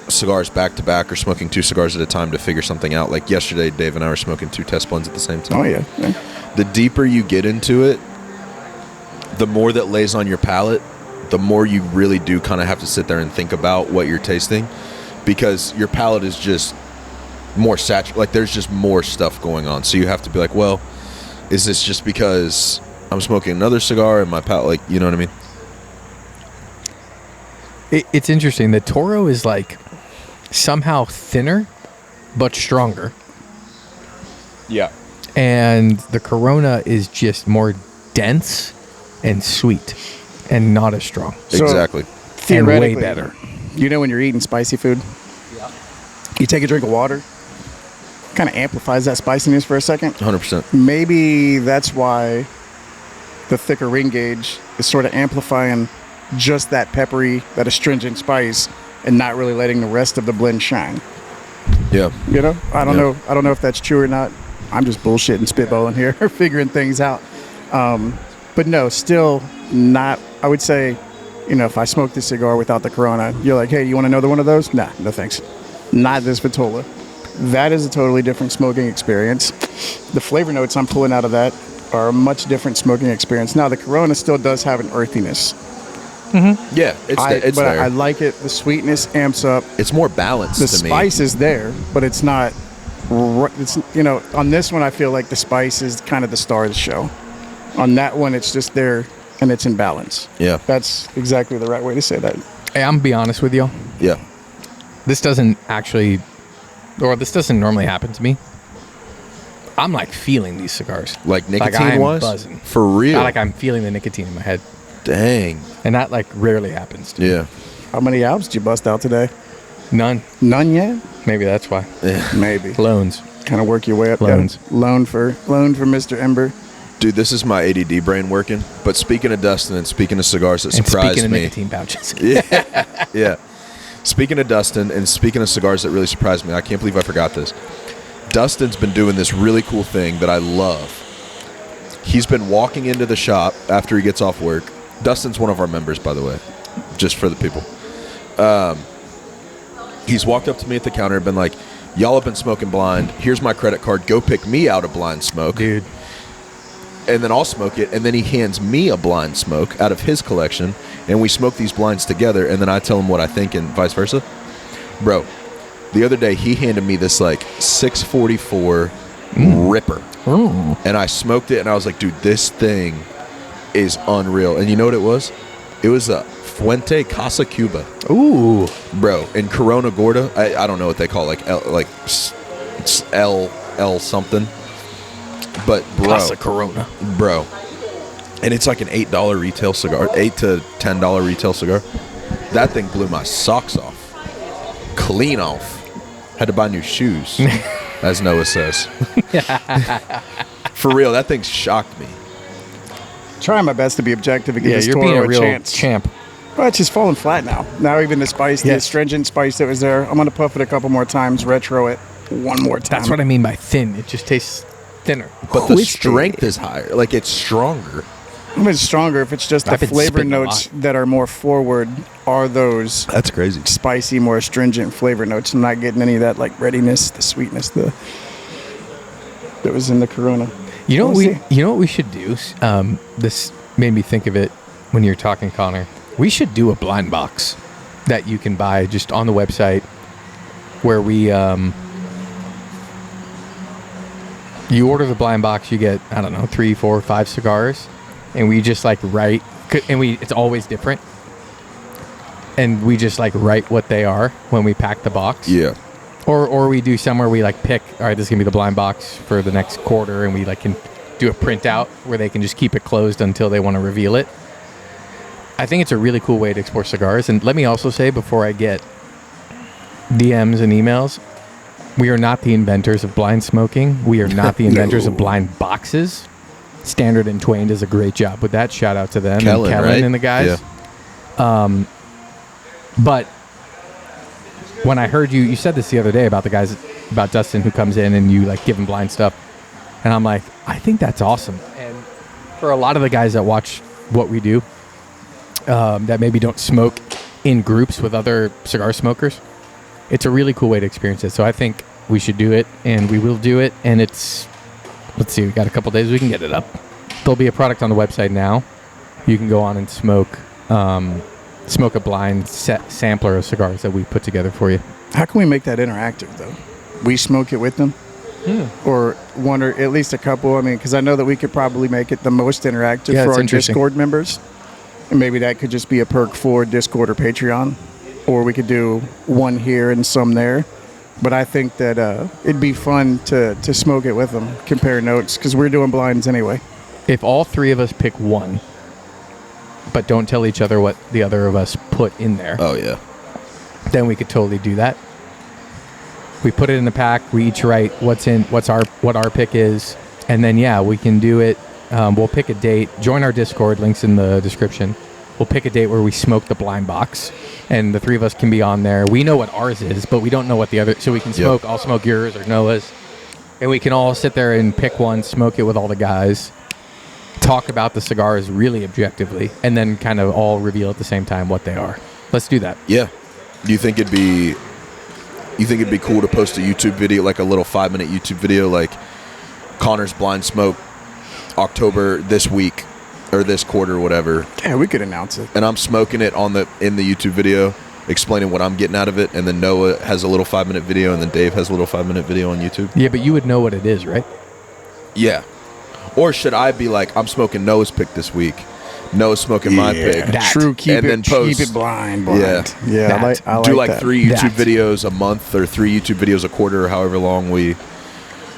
cigars back to back or smoking 2 cigars at a time to figure something out, like yesterday, Dave and I were smoking 2 test blends at the same time. Oh, yeah. The deeper you get into it, the more that lays on your palate, the more you really do kind of have to sit there and think about what you're tasting, because your palate is just more saturated. Like there's just more stuff going on. So you have to be like, well, is this just because I'm smoking another cigar and my palate, like, you know what I mean? It's interesting. The Toro is like somehow thinner, but stronger. Yeah. And the Corona is just more dense and sweet and not as strong. So, exactly. And theoretically, way better. When you're eating spicy food, you take a drink of water, kind of amplifies that spiciness for a second. 100%. Maybe that's why the thicker ring gauge is sort of amplifying just that peppery, that astringent spice, and not really letting the rest of the blend shine. Yeah. I don't know. I don't know if that's true or not. I'm just bullshitting, spitballing here, figuring things out. But no, still not. I would say, if I smoke this cigar without the Corona, you're like, hey, you want another one of those? Nah, no thanks. Not this Vitola. That is a totally different smoking experience. The flavor notes I'm pulling out of that are a much different smoking experience. Now, the Corona still does have an earthiness. Mm-hmm. Yeah, it's there. I like it. The sweetness amps up. It's more balanced The to me. spice is there, but it's not. It's on this one I feel like the spice is kind of the star of the show. On that one, it's just there and it's in balance. Yeah. That's exactly the right way to say that. Hey, I'm gonna be honest with you. Yeah. This doesn't normally happen to me. I'm like feeling these cigars. Like nicotine I'm was? buzzing. For real? Like I'm feeling the nicotine in my head. Dang. And that like rarely happens to me. Yeah. How many albs did you bust out today? None. None yet? Maybe that's why. Yeah. Maybe. Loans. Kind of work your way up. Loans. Yeah. Loan for Mr. Ember. Dude, this is my ADD brain working. But speaking of Dustin and speaking of cigars that And surprised speaking of me. nicotine pouches. Yeah. Yeah. Speaking of Dustin and speaking of cigars that really surprised me, I can't believe I forgot this. Dustin's been doing this really cool thing that I love. He's been walking into the shop after he gets off work. Dustin's one of our members, by the way, just for the people. He's walked up to me at the counter and been like, y'all have been smoking blind. Here's my credit card. Go pick me out a blind smoke. Dude. And then I'll smoke it. And then he hands me a blind smoke out of his collection. And we smoke these blinds together. And then I tell him what I think and vice versa. Bro, the other day he handed me this like 644 Ripper. Ooh. And I smoked it and I was like, dude, this thing is unreal. And you know what it was? It was a Fuente Casa Cuba. Ooh. Bro, in Corona Gorda, I don't know what they call it, L something. But bro, Casa Corona. bro, and it's like an $8 retail cigar, $8 to $10 retail cigar. That thing blew my socks off, clean off. Had to buy new shoes, as Noah says. For real, that thing shocked me. Trying my best to be objective and give Yeah, this you're Toro being a a real chance. champ. Well, it's just falling flat now. Now even the spice, the Yes. astringent spice that was there, I'm going to puff it a couple more times, retro it one more time. That's what I mean by thin. It just tastes Thinner. but the Crispy. strength is higher. Like, it's stronger. It's stronger if it's just the I've been flavor spitting a notes lot. that are more forward are those That's crazy. spicy, more astringent flavor notes. I'm not getting any of that like readiness, the sweetness, that was in the Corona. You know what We'll see. you know what we should do? This made me think of it when you were talking, Connor. We should do a blind box that you can buy just on the website, where we you order the blind box, you get, I don't know, 3, 4, 5 cigars, and we just like write, and it's always different, and we just like write what they are when we pack the box. Yeah. Or we do somewhere we like pick, all right, this is going to be the blind box for the next quarter, and we like can do a printout where they can just keep it closed until they want to reveal it. I think it's a really cool way to explore cigars. And let me also say, before I get DMs and emails, we are not the inventors of blind smoking. We are not the inventors of blind boxes. Standard and Twain does a great job with that. Shout out to them. Kellen, and Kellen right? and the guys. Yeah. But when I heard you said this the other day about the guys, about Dustin who comes in and you like give him blind stuff, and I'm like, I think that's awesome. And for a lot of the guys that watch what we do, that maybe don't smoke in groups with other cigar smokers, it's a really cool way to experience it. So I think we should do it, and we will do it. And it's, let's see, we got a couple days, we can get it up. There'll be a product on the website now. You can go on and smoke a blind sampler of cigars that we put together for you. How can we make that interactive though? We smoke it with them, or one, or at least a couple. I mean, because I know that we could probably make it the most interactive Yeah, for it's our interesting. Discord members, and maybe that could just be a perk for Discord or Patreon, or we could do one here and some there. But I think that it'd be fun to smoke it with them, compare notes, because we're doing blinds anyway. If all three of us pick one, but don't tell each other what the other of us put in there, Oh, yeah. then we could totally do that. We put it in the pack. We each write what our pick is, and then we can do it. We'll pick a date. Join our Discord. Links in the description. We'll pick a date where we smoke the blind box, and the three of us can be on there. We know what ours is, but we don't know what the other. So we can smoke. I'll smoke yours or Noah's, and we can all sit there and pick one, smoke it with all the guys, talk about the cigars really objectively, and then kind of all reveal at the same time what they are. Let's do that. Yeah. Do you think it'd be cool to post a YouTube video, like a little 5-minute YouTube video, like Connor's blind smoke October this week or this quarter, whatever, Yeah, we could announce it. and I'm smoking it in the YouTube video, explaining what I'm getting out of it, and then Noah has a little 5-minute video, and then Dave has a little 5-minute video on YouTube? Yeah, but you would know what it is, right? Yeah. Or should I be like, I'm smoking Noah's pick this week, Noah's smoking my pick, That. True, keep And it then post. keep it blind. Yeah. Yeah. That. I like do like that. 3 YouTube That. videos a month or 3 YouTube videos a quarter, or however long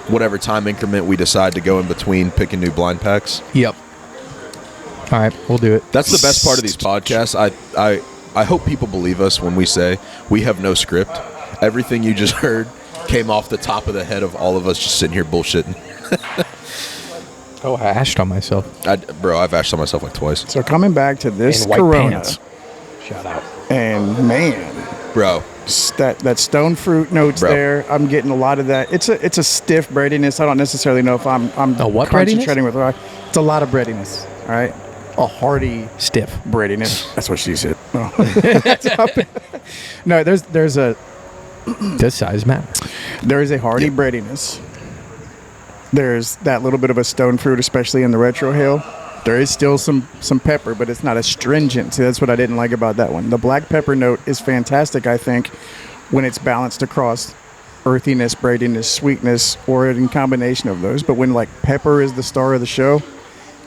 whatever time increment we decide to go in between picking new blind packs. Yep. All right, we'll do it. That's the best part of these podcasts. I hope people believe us when we say we have no script. Everything you just heard came off the top of the head of all of us just sitting here bullshitting. Oh, I ashed on myself. Bro, I've ashed on myself like twice. So coming back to this In white Corona, pants. Shout out. and man, Bro, that stone fruit notes Bro. there. I'm getting a lot of that. It's a stiff breadiness. I don't necessarily know if I'm A what concentrating with. It's a lot of breadiness. All right, a hearty Stiff. breadiness. That's what she said. No, no. There's a Does size matter? hearty breadiness. There's that little bit of a stone fruit, especially in the retro hail. There is still some pepper, but it's not astringent. See, that's what I didn't like about that one. The black pepper note is fantastic, I think, when it's balanced across earthiness, breadiness, sweetness, or in combination of those. But when like pepper is the star of the show,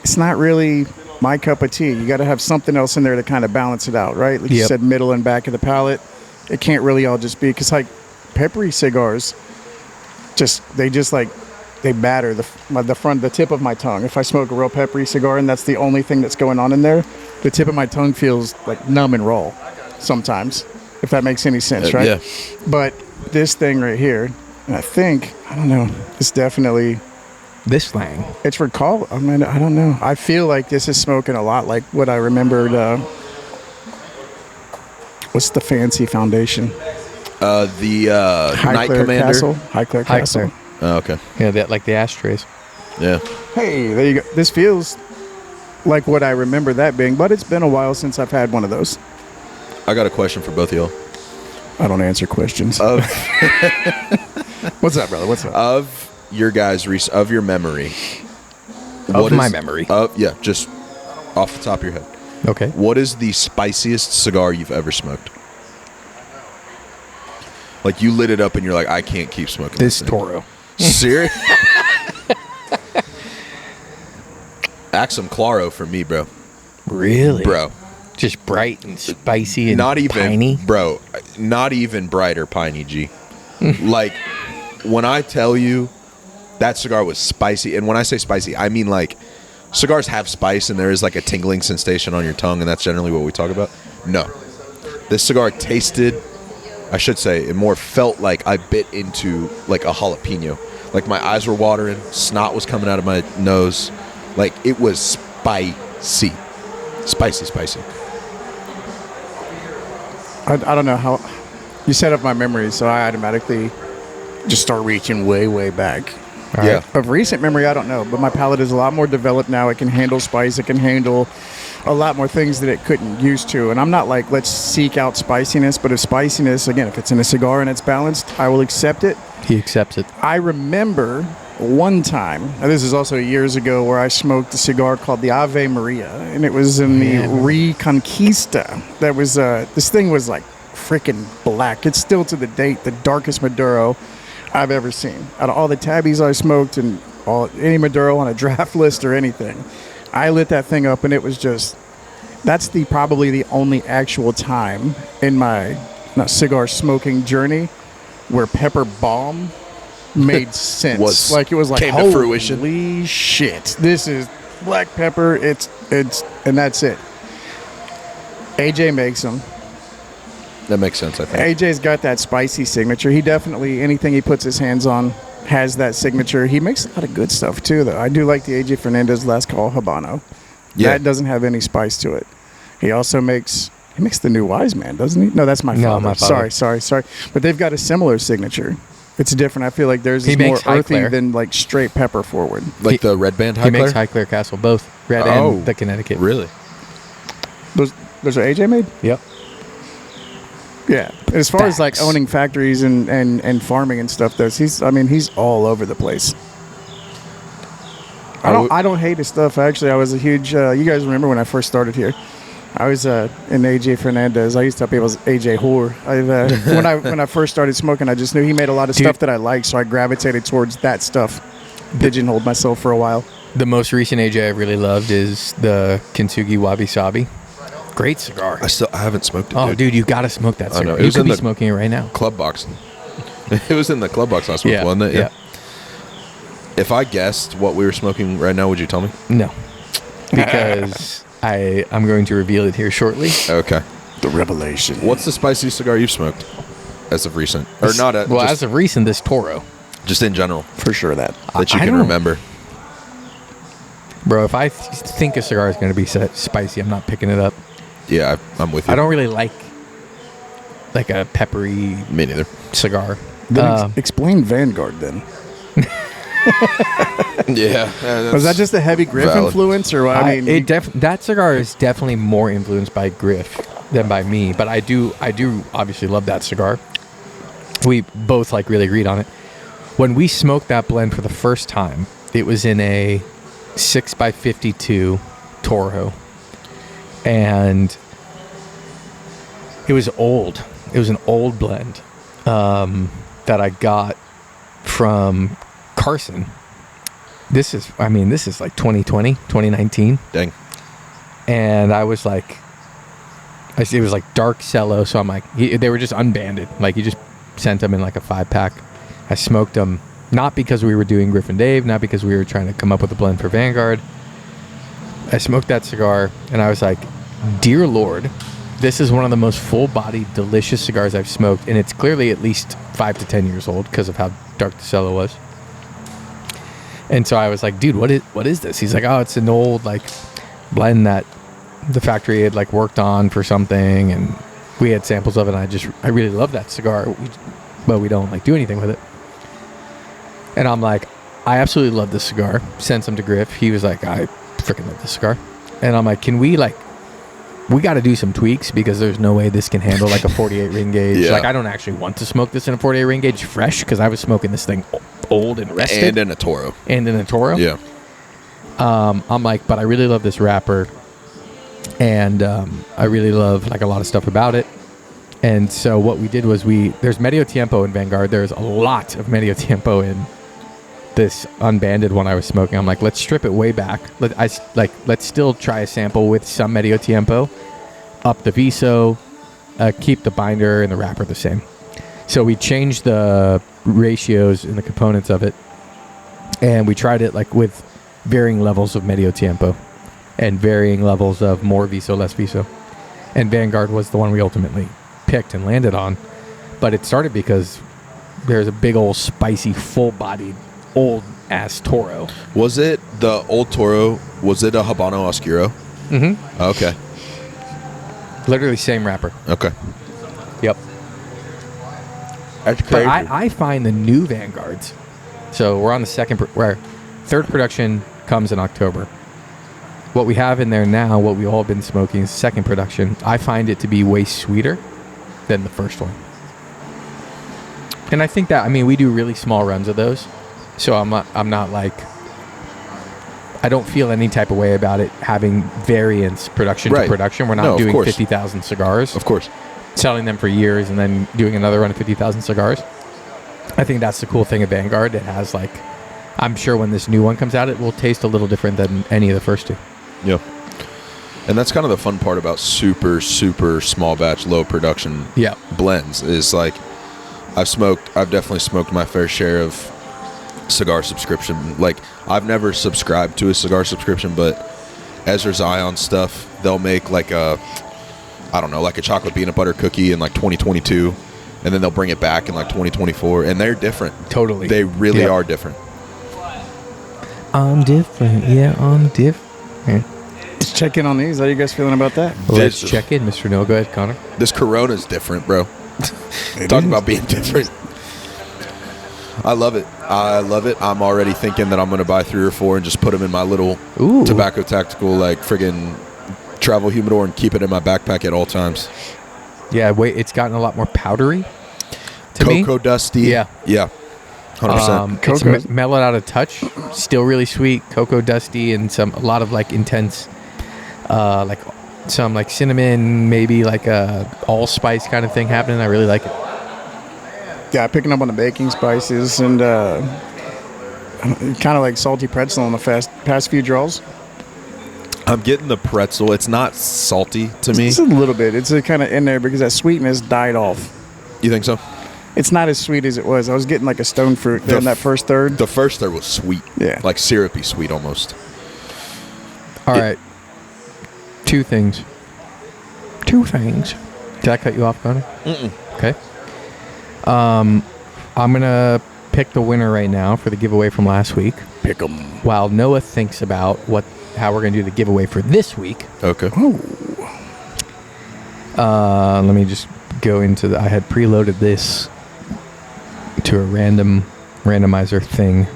it's not really my cup of tea. You got to have something else in there to kind of balance it out, right? Like you Yep. said, middle and back of the palate. It can't really all just be, because like peppery cigars, they batter the tip of my tongue. If I smoke a real peppery cigar and that's the only thing that's going on in there, the tip of my tongue feels like numb and raw sometimes, if that makes any sense, right? yeah. But this thing right here, and I don't know, it's definitely, This slang. it's recall. I mean, I don't know. I feel like this is smoking a lot like what I remembered. What's the fancy foundation? The Night Highclere Commander. Castle. Highclere Castle. Highclere. Oh, okay. Yeah, that like the ashtrays. Yeah. Hey, there you go. This feels like what I remember that being, but it's been a while since I've had one of those. I got a question for both of y'all. I don't answer questions. What's up, brother? What's up? Of your guys' of your memory. Of my memory. Yeah, just off the top of your head. Okay. What is the spiciest cigar you've ever smoked? Like you lit it up and you're like, I can't keep smoking This thing. Toro. Serious? Axum Claro for me, bro. Really? Bro. Just bright and spicy and Not even, piney? bro. Not even bright or piney, G. Like, when I tell you that cigar was spicy, and when I say spicy, I mean like cigars have spice and there is like a tingling sensation on your tongue, and that's generally what we talk about. No. This cigar tasted, I should say, it more felt like I bit into like a jalapeno. Like my eyes were watering, snot was coming out of my nose. Like it was spicy. Spicy. I don't know how you set up my memory, so I automatically just start reaching way back. All Yeah. right. Of recent memory, I don't know, but my palate is a lot more developed now. It can handle spice. It can handle a lot more things that it couldn't used to. And I'm not like, let's seek out spiciness, but if spiciness, again, if it's in a cigar and it's balanced, I will accept it. He accepts it. I remember one time, and this is also years ago, where I smoked a cigar called the Ave Maria, and it was in the Reconquista. That was, this thing was like freaking black. It's still to the date the darkest Maduro I've ever seen. Out of all the tabbies I smoked and any Maduro on a draft list or anything, I lit that thing up and it was just, that's probably the only actual time in my cigar smoking journey where pepper balm made sense. It was like, came to fruition. Holy shit, this is black pepper. It's and that's it. AJ makes them. That makes sense, I think. AJ's got that spicy signature. He definitely, anything he puts his hands on has that signature. He makes a lot of good stuff too, though. I do like the AJ Fernandez Last Call Habano. Yeah. That doesn't have any spice to it. He also makes the new Wise Man, doesn't he? No, that's my father. No, my father. Sorry. But they've got a similar signature. It's different. I feel like theirs He is more makes High earthy Claire. than like straight pepper forward. Like the Red Band High He makes Claire? High Claire Castle, both red Oh. and the Connecticut. Really? Those are AJ made? Yep. Yeah. As far as like Facts. owning factories and farming and stuff, he's all over the place. I don't hate his stuff. Actually, I was a huge. You guys remember when I first started here? I was in AJ Fernandez. I used to tell people I was AJ whore. When I first started smoking, I just knew he made a lot of stuff that I liked, so I gravitated towards that stuff. Pigeonholed myself for a while. The most recent AJ I really loved is the Kintsugi Wabi Sabi. Great cigar. I haven't smoked it, Oh, dude, you got to smoke that I know. cigar. It You was could in be the smoking it right now. Club box. It was in the club box last month, wasn't it? Yeah. If I guessed what we were smoking right now, would you tell me? No. Because I'm going to reveal it here shortly. Okay. The revelation. What's the spiciest cigar you've smoked as of recent? Or not Well, just, as of recent, this Toro. just in general For sure that. that you I can don't- remember. Bro, if I think a cigar is going to be spicy, I'm not picking it up. Yeah, I'm with you. I don't really like a peppery Me neither. cigar. Then explain Vanguard then. Yeah. Was that just a heavy Griff valid. influence, or I mean, that cigar is definitely more influenced by Griff than by me, but I do obviously love that cigar. We both really agreed on it. When we smoked that blend for the first time, it was in a 6x52 Toro, and it was old. It was an old blend that I got from Carson. This is like 2020, 2019. Dang. And I was like, it was like dark cello. So I'm like, they were just unbanded. Like you just sent them in like a 5-pack. I smoked them, not because we were doing Griffin Dave, not because we were trying to come up with a blend for Vanguard. I smoked that cigar and I was like, dear Lord, this is one of the most full-bodied, delicious cigars I've smoked. And it's clearly at least 5 to 10 years old because of how dark the cello was. And so I was like, dude, what is this? He's like, oh, it's an old blend that the factory had worked on for something, and we had samples of it. And I really love that cigar, but we don't do anything with it. And I'm like, I absolutely love this cigar. Sent some to Griff. He was like, I freaking love this cigar. And I'm like, can we we got to do some tweaks because there's no way this can handle like a 48 ring gauge. Yeah. Like, I don't actually want to smoke this in a 48 ring gauge fresh because I was smoking this thing old and rested. And in a Toro. Yeah. I'm like, but I really love this wrapper. And I really love like a lot of stuff about it. And so what we did was there's Medio Tiempo in Vanguard. There's a lot of Medio Tiempo in this unbanded one I was smoking. I'm like, let's strip it way back. Let's still try a sample with some Medio Tiempo, up the VSO, keep the binder and the wrapper the same. So we changed the ratios and the components of it, and we tried it like with varying levels of Medio Tiempo and varying levels of more VSO, less VSO. And Vanguard was the one we ultimately picked and landed on. But it started because there's a big old spicy, full-bodied, old-ass Toro. Was it the old Toro? Was it a Habano Oscuro? Mm-hmm. Okay. Literally same wrapper. Okay. Yep. That's But crazy. I find the new Vanguards. So we're on the third production comes in October. What we have in there now, what we all have been smoking is second production. I find it to be way sweeter than the first one. And I think that, we do really small runs of those. So I'm not like, I don't feel any type of way about it having variance production to production. We're not doing 50,000 cigars. Of course. Selling them for years and then doing another run of 50,000 cigars. I think that's the cool thing of Vanguard. It has like, I'm sure when this new one comes out, it will taste a little different than any of the first two. Yeah. And that's kind of the fun part about super, super small batch, low production blends is like, I've definitely smoked my fair share of cigar subscription. Like, I've never subscribed to a cigar subscription, but Ezra's Ion stuff, they'll make like a chocolate peanut butter cookie in like 2022, and then they'll bring it back in like 2024, and they're different. Totally. They really are different. I'm different. Yeah, I'm different. Let's check in on these. How are you guys feeling about that? Let's check in, Mr. Noah. Go ahead, Connor. This Corona's different, bro. Talk about being different. I love it. I'm already thinking that I'm going to buy 3 or 4 and just put them in my little tobacco tactical, like, friggin' travel humidor and keep it in my backpack at all times. Yeah, it's gotten a lot more powdery to me. Cocoa dusty. Yeah. 100%. It's mellowed out a touch. Still really sweet. Cocoa dusty and a lot of like intense, like some like cinnamon, maybe like a allspice kind of thing happening. I really like it. Yeah, picking up on the baking spices and kind of like salty pretzel on the past few draws. I'm getting the pretzel. It's not salty to me. It's a little bit. It's kind of in there because that sweetness died off. You think so? It's not as sweet as it was. I was getting like a stone fruit in that first third. The first third was sweet. Yeah. Like syrupy sweet almost. All right. Two things. Did I cut you off, Connor? Mm-mm. Okay. I'm going to pick the winner right now for the giveaway from last week. Pick 'em. While Noah thinks about how we're going to do the giveaway for this week. Okay. Let me just go into I had preloaded this to a randomizer thing.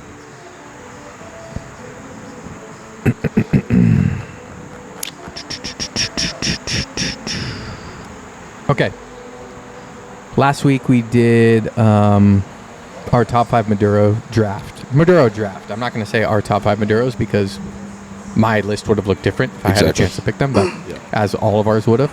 Okay. Last week we did our top 5 Maduro draft. I'm not going to say our top 5 Maduros because my list would have looked different if I had a chance to pick them, but as all of ours would have.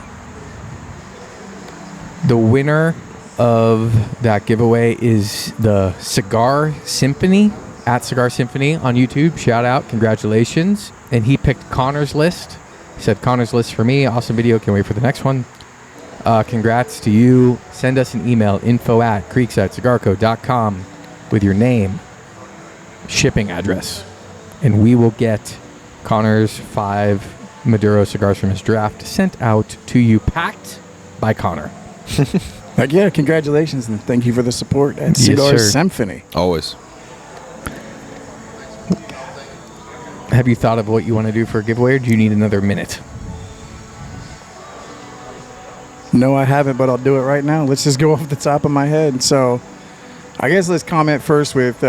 The winner of that giveaway is the Cigar Symphony, at Cigar Symphony on YouTube. Shout out. Congratulations. And he picked Connor's list. He said, Connor's list for me. Awesome video. Can't wait for the next one. Congrats to you. Send us an email, info@creeksidecigarco.com with your name, shipping address, and we will get Connor's 5 Maduro cigars from his draft sent out to you, packed by Connor. Yeah, congratulations and thank you for the support at Cigar Symphony. Always. Have you thought of what you want to do for a giveaway, or do you need another minute? No, I haven't, but I'll do it right now. Let's just go off the top of my head. So I guess let's comment first with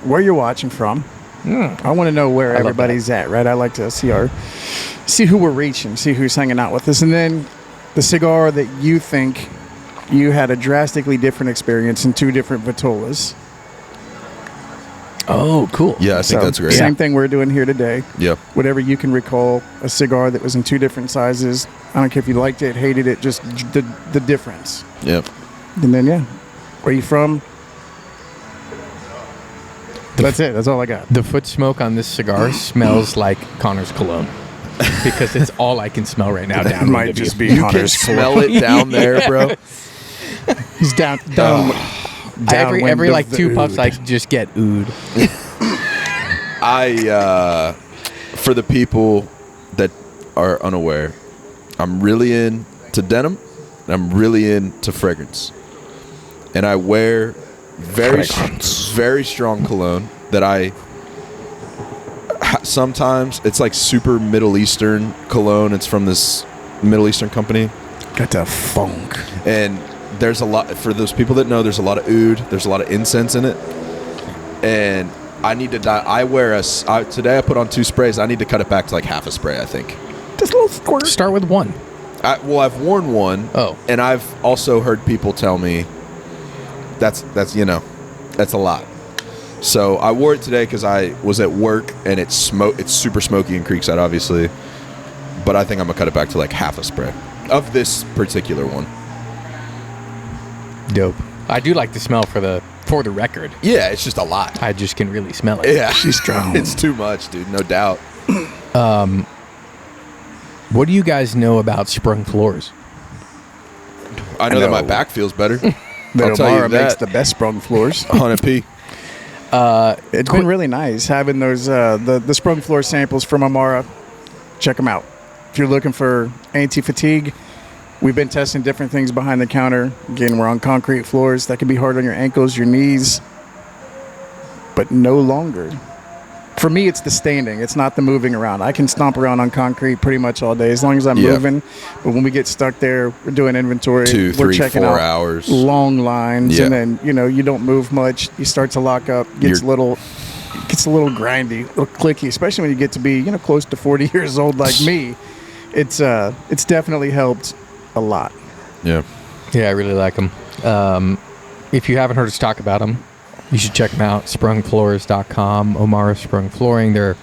where you're watching from. I want to know where love everybody's at, right? I like to see who we're reaching, see who's hanging out with us, and then the cigar that you think you had a drastically different experience in 2 different Vitolas. Oh, cool. Yeah, I think that's great. Same thing we're doing here today. Yeah. Whatever you can recall, a cigar that was in 2 different sizes. I don't care if you liked it, hated it, just the difference. Yep. And then, yeah, where you from? That's it. That's all I got. The foot smoke on this cigar smells like Connor's cologne because it's all I can smell right now. That Down might just be You can Connor's smell it down there, bro. He's down. every like the 2 puffs, oud. I just get ood. For the people that are unaware, I'm really into denim and I'm really into fragrance. And I wear very strong cologne that sometimes it's like super Middle Eastern cologne. It's from this Middle Eastern company. Got the funk. And there's a lot, for those people that know, there's a lot of oud, there's a lot of incense in it. And I need to today I put on 2 sprays. I need to cut it back to like half a spray, I think. Just a little squirt. Start with 1. I've worn 1. Oh. And I've also heard people tell me that's a lot. So I wore it today because I was at work and it's super smoky in Creekside, obviously. But I think I'm gonna cut it back to like half a spray of this particular one. Dope. I do like the smell for the record. Yeah, it's just a lot. I just can really smell it. Yeah, She's strong. It's too much, dude. No doubt. What do you guys know about sprung floors? I know that my know. back feels better. That I'll tell you Omara makes that. the best sprung floors. 100p. It's been really nice having those the sprung floor samples from Amara. Check them out. If you're looking for anti-fatigue, we've been testing different things behind the counter. Again, we're on concrete floors. That can be hard on your ankles, your knees, but no longer. For me, it's the standing. It's not the moving around. I can stomp around on concrete pretty much all day as long as I'm moving. But when we get stuck there, we're doing inventory. 2, we're 3, checking 4 out hours. long lines, Yeah. and then you don't move much. You start to lock up. Gets a little grindy, a little clicky, especially when you get to be close to 40 years old like me. It's definitely helped a lot. Yeah. Yeah, I really like them. If you haven't heard us talk about them, you should check them out. Sprungfloors.com. Omara Sprung Flooring. They're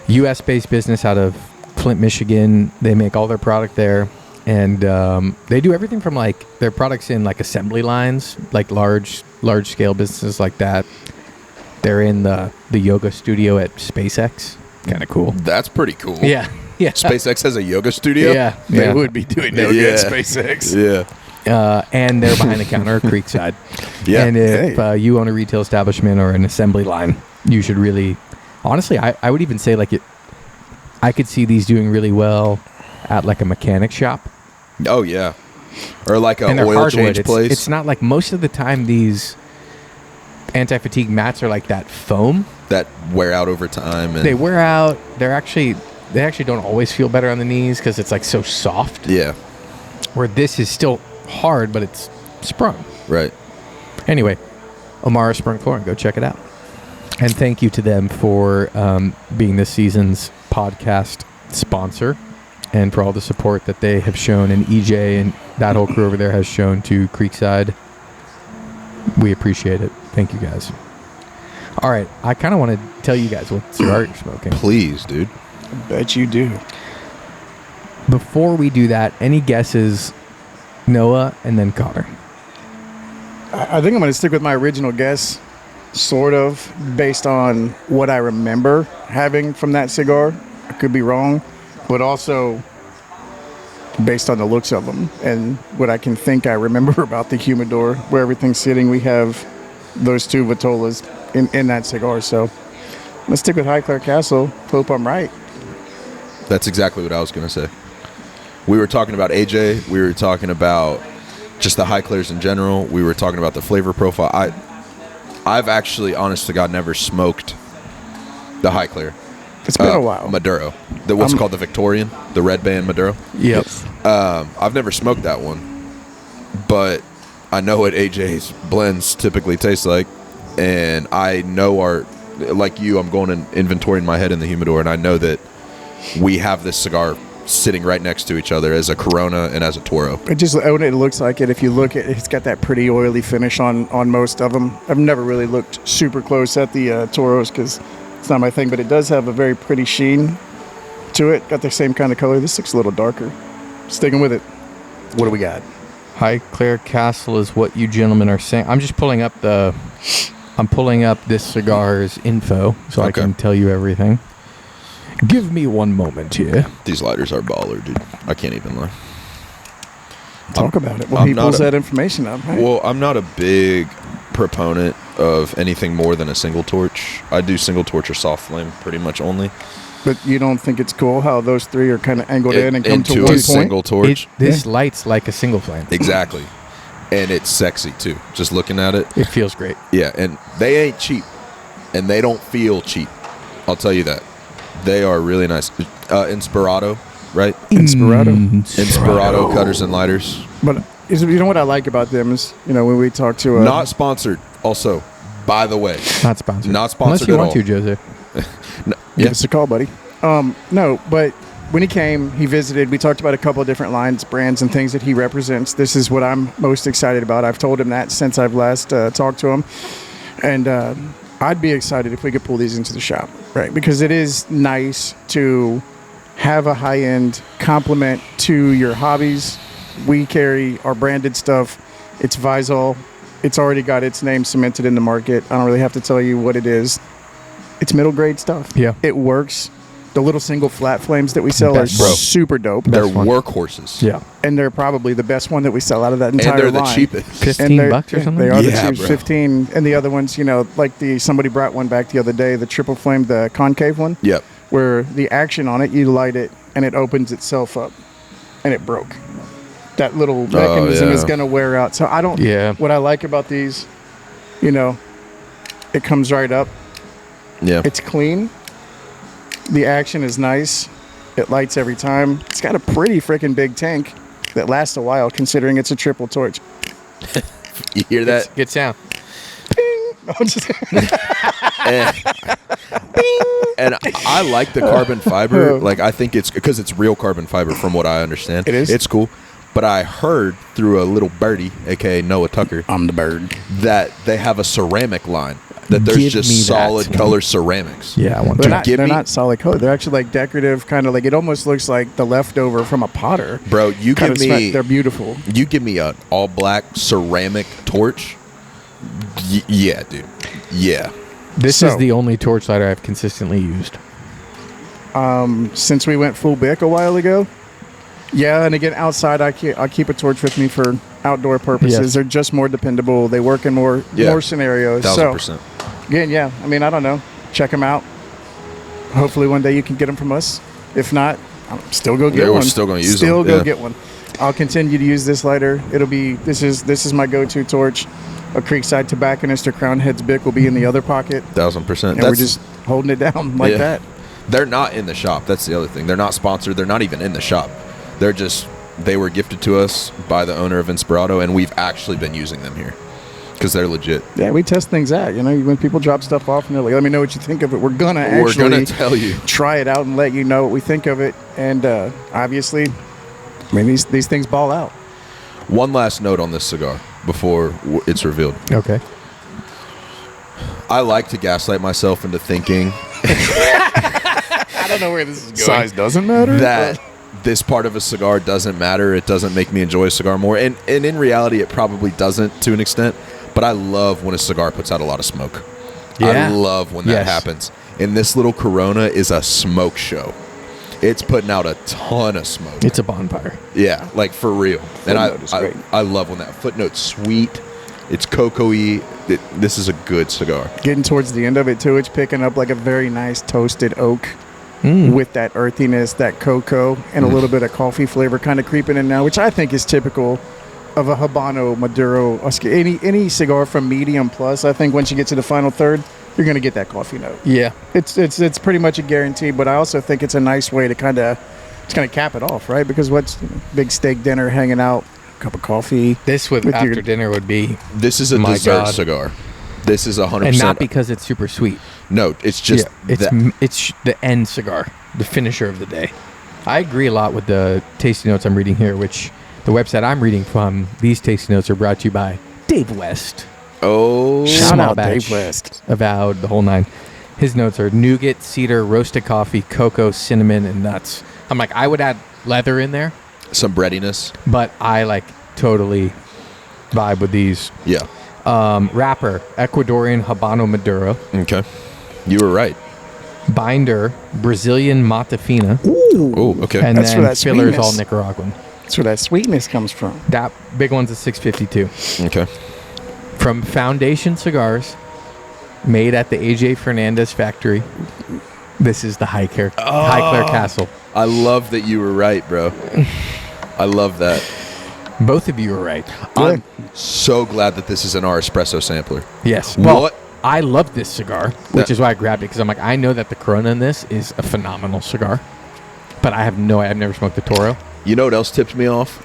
U.S.-based business out of Flint, Michigan. They make all their product there. And they do everything from like their products in like assembly lines, like large scale businesses like that. They're in the yoga studio at SpaceX. Kind of cool. That's pretty cool. Yeah. Yeah. SpaceX has a yoga studio? Yeah. They Yeah. would be doing yoga at SpaceX. Yeah. And they're behind the counter at Creekside. Yeah. And if you own a retail establishment or an assembly line, you should really, honestly, I would even say like I could see these doing really well at like a mechanic shop. Oh, yeah. Or like And an they're oil hardwood. change place. It's not like most of the time these anti-fatigue mats are like that foam. that wear out over time. And They wear out. They actually don't always feel better on the knees because it's like so soft. Yeah. Where this is still hard, but it's sprung. Right. Anyway, Omara Sprung Flooring, go check it out. And thank you to them for being this season's podcast sponsor and for all the support that they have shown, and EJ and that whole crew over there has shown to Creekside. We appreciate it. Thank you guys. All right, I kind of want to tell you guys what cigar you're smoking. Please, dude. Bet you do. Before we do that, any guesses, Noah and then Connor? I think I'm going to stick with my original guess, sort of, based on what I remember having from that cigar. I could be wrong, but also based on the looks of them and what I can think I remember about the humidor, where everything's sitting. We have those 2 Vitolas in that cigar. So let's stick with High Clare Castle. Hope I'm right. That's exactly what I was going to say. We were talking about AJ. We were talking about just the High Clares in general. We were talking about the flavor profile. I've actually, honest to God, never smoked the High Clare. It's been a while. Maduro. What's called the Victorian, the red band Maduro. Yep. I've never smoked that one, but I know what AJ's blends typically taste like. And I know like you, I'm going and inventorying my head in the humidor, and I know that we have this cigar sitting right next to each other as a Corona and as a Toro. It looks like it. If you look at it, it's got that pretty oily finish on most of them. I've never really looked super close at the Toros because it's not my thing, but it does have a very pretty sheen to it. Got the same kind of color. This looks a little darker. Sticking with it. What do we got? Highclere Castle is what you gentlemen are saying. I'm just pulling up this cigar's info so I can tell you everything. Give me one moment here. These lighters are baller, dude. I can't even lie. Talk about it. Well, he pulls that information up. Right? Well, I'm not a big proponent of anything more than a single torch. I do single torch or soft flame pretty much only. But you don't think it's cool how those three are kind of angled in and come to into one a point? single torch? This lights like a single flame. Exactly. And it's sexy, too. Just looking at it. It feels great. Yeah, and they ain't cheap. And they don't feel cheap. I'll tell you that. They are really nice. Inspirato, right? Inspirato cutters and lighters. But you know what I like about them is, when we talk to... Not sponsored, also, by the way. Not sponsored. Not sponsored Unless you want to, Jose. Give us a call, buddy. No, but when he came, he visited. We talked about a couple of different lines, brands, and things that he represents. This is what I'm most excited about. I've told him that since I've last talked to him. And I'd be excited if we could pull these into the shop, right? Because it is nice to have a high-end complement to your hobbies. We carry our branded stuff. It's Visol. It's already got its name cemented in the market. I don't really have to tell you what it is. It's middle-grade stuff. Yeah. It works. The little single flat flames that we sell are super dope. They're workhorses. Yeah. And they're probably the best one that we sell out of that entire line. And they're the cheapest. $15 or something? They are the Yeah, cheapest. bro. 15. And the other ones, like somebody brought one back the other day, the triple flame, the concave one. Yep. Where the action on it, you light it and it opens itself up. And it broke. That little mechanism is going to wear out. So what I like about these, it comes right up. Yeah. It's clean. The action is nice. It lights every time. It's got a pretty freaking big tank that lasts a while, considering it's a triple torch. You hear that? Good sound. And I like the carbon fiber. Like, I think it's because it's real carbon fiber from what I understand. It is. It's cool. But I heard through a little birdie, a.k.a. Noah Tucker. I'm the bird. That they have a ceramic line. That there's Give just me that. solid color ceramics. Yeah, I want They're, to. not, not solid color. They're actually like decorative, kind of like, it almost looks like the leftover from a potter. Bro, you give me... They're beautiful. You give me an all-black ceramic torch. Yeah, dude. Yeah. This is the only torch lighter I've consistently used. Since we went full Bic a while ago. Yeah, and again, outside, I keep a torch with me for outdoor purposes. Yes. They're just more dependable. They work in more scenarios. 1000%. Again, yeah. I mean, I don't know. Check them out. Hopefully one day you can get them from us. If not, I'll still go get one. We're still going to use them. Still go get one. I'll continue to use this lighter. It'll be, this is my go-to torch. A Creekside Tobacconist or Crown Heads Bic will be in the other pocket. 1000%. And we're just holding it down like that. They're not in the shop. That's the other thing. They're not sponsored. They're not even in the shop. They were gifted to us by the owner of Inspirato, and we've actually been using them here because they're legit. Yeah, we test things out. When people drop stuff off and they're like, let me know what you think of it. We're going to tell you. Try it out and let you know what we think of it. And obviously, I mean, these things ball out. One last note on this cigar before it's revealed. Okay. I like to gaslight myself into thinking I don't know where this is going. Size doesn't matter? That this part of a cigar doesn't matter. It doesn't make me enjoy a cigar more. And in reality, it probably doesn't to an extent. But I love when a cigar puts out a lot of smoke. Yeah. I love when that happens. And this little Corona is a smoke show. It's putting out a ton of smoke. It's a bonfire. Yeah, like for real. And I love when that footnote's sweet. It's cocoa-y. This is a good cigar. Getting towards the end of it, too, it's picking up like a very nice toasted oak with that earthiness, that cocoa, and a little bit of coffee flavor kind of creeping in now, which I think is typical of a Habano, Maduro, any cigar from medium plus. I think once you get to the final third, you're going to get that coffee note. Yeah. It's pretty much a guarantee, but I also think it's a nice way to kind of cap it off, right? Because big steak dinner, hanging out, cup of coffee. This after dinner would be. This is a dessert cigar. This is 100%. And not because it's super sweet. No, it's just It's the end cigar, the finisher of the day. I agree a lot with the tasting notes I'm reading here, which the website I'm reading from, these tasting notes are brought to you by Dave West. Oh, Shout Small out batch, Dave West. Avowed, the whole nine. His notes are nougat, cedar, roasted coffee, cocoa, cinnamon, and nuts. I'm like, I would add leather in there, some breadiness. but I like totally vibe with these. Yeah. Wrapper, Ecuadorian Habano Maduro. Okay. You were right. Binder, Brazilian Matafina. Oh, okay. And That's then where that fillers sweetness- all Nicaraguan. That's where that sweetness comes from. That big one's a 652. Okay. From Foundation Cigars, made at the AJ Fernandez factory. This is the High Clare Castle. I love that you were right, bro. I love that. Both of you are right. I'm so glad that this is an our espresso sampler. Yes. Well, What? I love this cigar, which is why I grabbed it, because I'm like, I know that the Corona in this is a phenomenal cigar, but I've never smoked the Toro. You know what else tipped me off?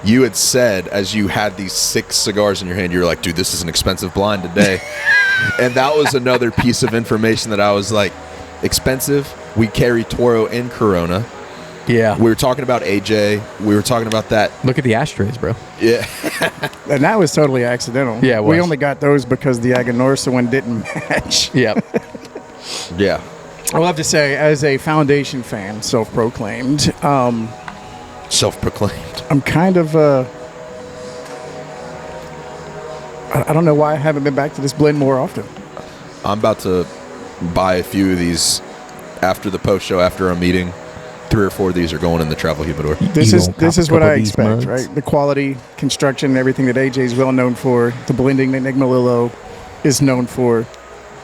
You had said, as you had these 6 cigars in your hand, you were like, dude, this is an expensive blind today. And that was another piece of information that I was like, expensive. We carry Toro and Corona. Yeah. We were talking about AJ. We were talking about that. Look at the ashtrays, bro. Yeah. And that was totally accidental. Yeah, it We was. only got those because the Aganorsa one didn't match. Yep. Yeah. I'll have to say, as a Foundation fan, self-proclaimed, Self-proclaimed. I'm kind of, I don't know why I haven't been back to this blend more often. I'm about to buy a few of these after the post show, after a meeting. 3 or 4 of these are going in the travel humidor. This You is gonna this cop is a what couple I of these expect, mugs? right? The quality, construction, and everything that AJ is well known for, the blending that Nick Melillo is known for.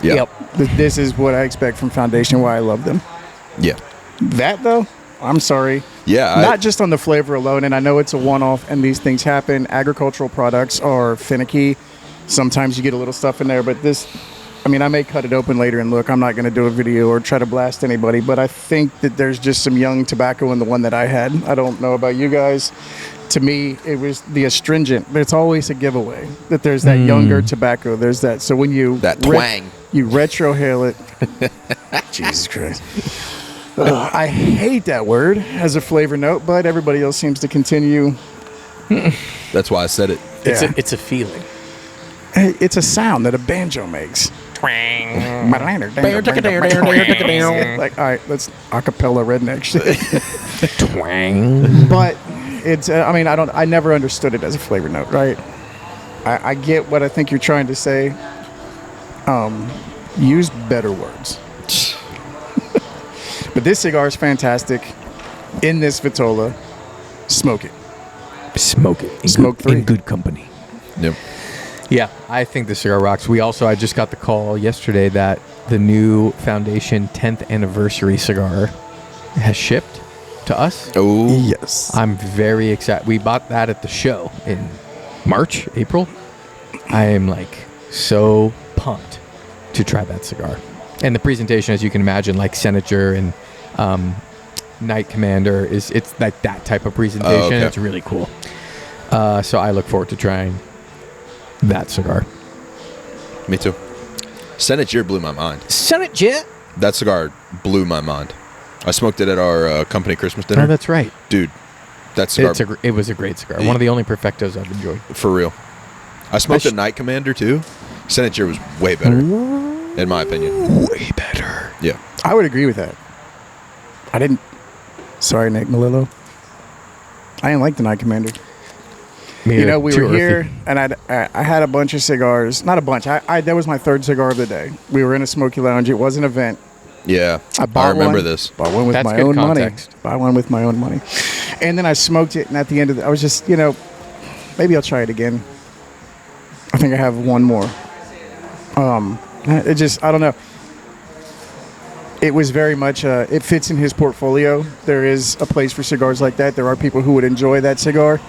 Yeah. Yep. This is what I expect from Foundation, why I love them. Yeah. That, though, I'm sorry. Yeah. Not just on the flavor alone, and I know it's a one-off and these things happen. Agricultural products are finicky. Sometimes you get a little stuff in there, but this, I mean, I may cut it open later and look. I'm not going to do a video or try to blast anybody, but I think that there's just some young tobacco in the one that I had. I don't know about you guys. To me, it was the astringent. It's always a giveaway that there's that younger tobacco. There's that. So when you That twang. you retrohale it. Jesus Christ. I hate that word as a flavor note, but everybody else seems to continue. That's why I said it. Yeah. It's a feeling. It's a sound that a banjo makes. Like, all right, let's acapella redneck shit. Twang. But it's, I mean, I never understood it as a flavor note, right? I get what I think you're trying to say. Use better words. But this cigar is fantastic. In this Vitola, smoke it. Smoke it. Smoke three. In good company. Yep. Yeah, I think the cigar rocks. I just got the call yesterday that the new Foundation 10th anniversary cigar has shipped to us. Oh. Yes. I'm very excited. We bought that at the show in March, April. I am like so pumped to try that cigar. And the presentation, as you can imagine, like Senator and Knight Commander, it's like that type of presentation. Oh, okay. It's really cool. So I look forward to trying that cigar. Me too. Senator blew my mind. Senator. That cigar blew my mind. I smoked it at our company Christmas dinner. Oh, that's right. Dude, that cigar, It was a great cigar. One of the only perfectos I've enjoyed. for real. I smoked a Night Commander too. Senator was way better, in my opinion. Way better. Yeah. I would agree with that. I didn't. Sorry, Nick Melillo. I didn't like the Night Commander. You know, we were here, and I had a bunch of cigars. Not a bunch. That was my third cigar of the day. We were in a smoky lounge. It was an event. Yeah. I remember one, this. Bought one with That's my good own context. money. Bought one with my own money. And then I smoked it, and at the end of it, I was just, maybe I'll try it again. I think I have one more. It just, I don't know. It was very much, it fits in his portfolio. There is a place for cigars like that. There are people who would enjoy that cigar.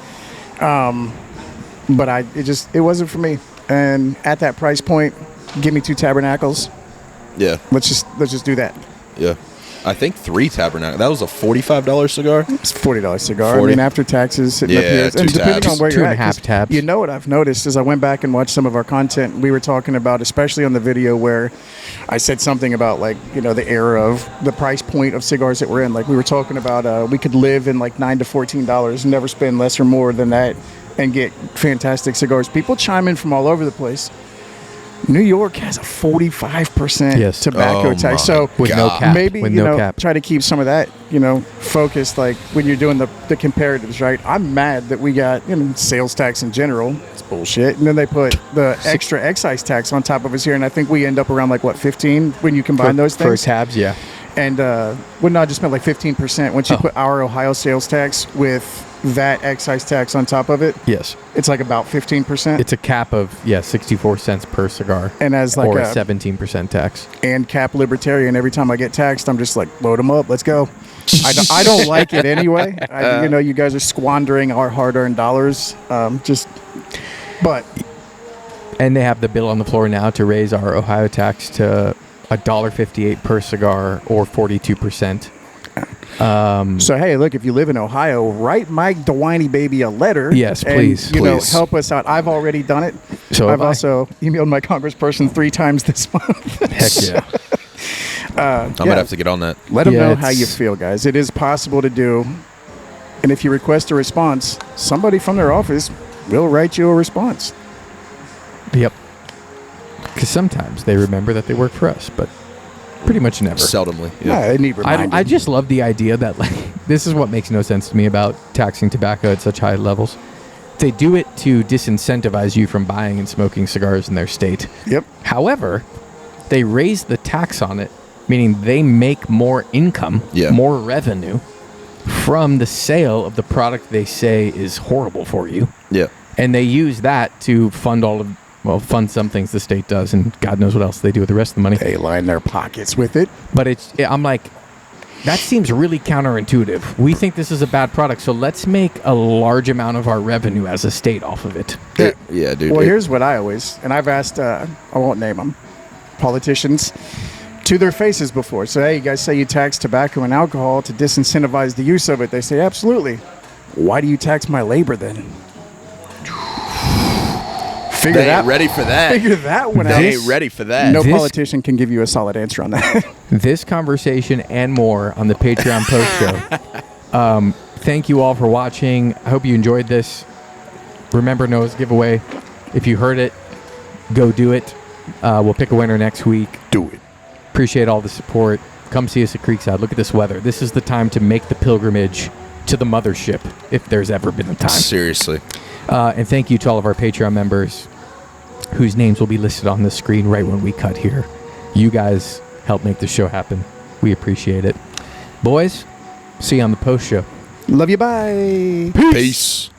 But it wasn't for me. And at that price point, give me 2 Tabernacles. Yeah. Let's just do that. Yeah. I think 3 Tabernacle. That was a $45 cigar. It's a $40 cigar. 40? I mean, after taxes, sitting up Yeah, here. 2 And depending tabs. on where you're at, 2.5 'cause tabs. You know what I've noticed is I went back and watched some of our content. We were talking about, especially on the video where I said something about like, you know, the era of the price point of cigars that we're in. Like we were talking about, we could live in like $9 to $14, never spend less or more than that, and get fantastic cigars. People chime in from all over the place. New York has a 45% Yes. tobacco Oh tax. my So With no God. cap. maybe with you no know cap. try to keep some of that focused, like when you're doing the comparatives, right? I'm mad that we got sales tax in general. It's bullshit, and then they put the extra excise tax on top of us here, and I think we end up around like what 15 when you combine those For things. tabs, yeah. And wouldn't I just spent like 15% once you put our Ohio sales tax with that excise tax on top of it? Yes. It's like about 15%. It's a cap of 64 cents per cigar. And as like or a a 17% tax. and cap libertarian, every time I get taxed, I'm just like, load them up, let's go. I don't like it anyway. You guys are squandering our hard-earned dollars. But And they have the bill on the floor now to raise our Ohio tax to $1.58 per cigar or 42%. so hey, look, if you live in Ohio, write Mike DeWiney baby a letter. Yes, and, please. Please. help us out. I've already done it. So I've have I. also emailed my congressperson 3 times this month. Heck yeah. I'm gonna have to get on that. Let them Yeah, know how you it's- feel, guys. It is possible to do. And if you request a response, somebody from their office will write you a response. Yep. Because sometimes they remember that they work for us, but pretty much never. Seldomly. Yeah, Yeah. I need reminded. I just love the idea that like this is what makes no sense to me about taxing tobacco at such high levels. They do it to disincentivize you from buying and smoking cigars in their state. Yep. However, they raise the tax on it, meaning they make more income, Yeah. more revenue from the sale of the product they say is horrible for you. Yeah. And they use that to fund fund some things the state does, and God knows what else they do with the rest of the money. They line their pockets with it. But I'm like, that seems really counterintuitive. We think this is a bad product, so let's make a large amount of our revenue as a state off of it. Yeah, dude. Well, here's what I always, and I've asked, I won't name them, politicians to their faces before. So, hey, you guys say you tax tobacco and alcohol to disincentivize the use of it. They say, absolutely. Why do you tax my labor then? Figure They that, ain't ready for that. figure that one out. They ain't ready for that. No This- politician can give you a solid answer on that. This conversation and more on the Patreon post show. Thank you all for watching. I hope you enjoyed this. Remember Noah's giveaway. If you heard it, go do it. We'll pick a winner next week. Do it. Appreciate all the support. Come see us at Creekside. Look at this weather. This is the time to make the pilgrimage to the mothership, if there's ever been a time. Seriously. And thank you to all of our Patreon members whose names will be listed on the screen right when we cut here. You guys help make the show happen. We appreciate it. Boys, see you on the post show. Love you. Bye. Peace.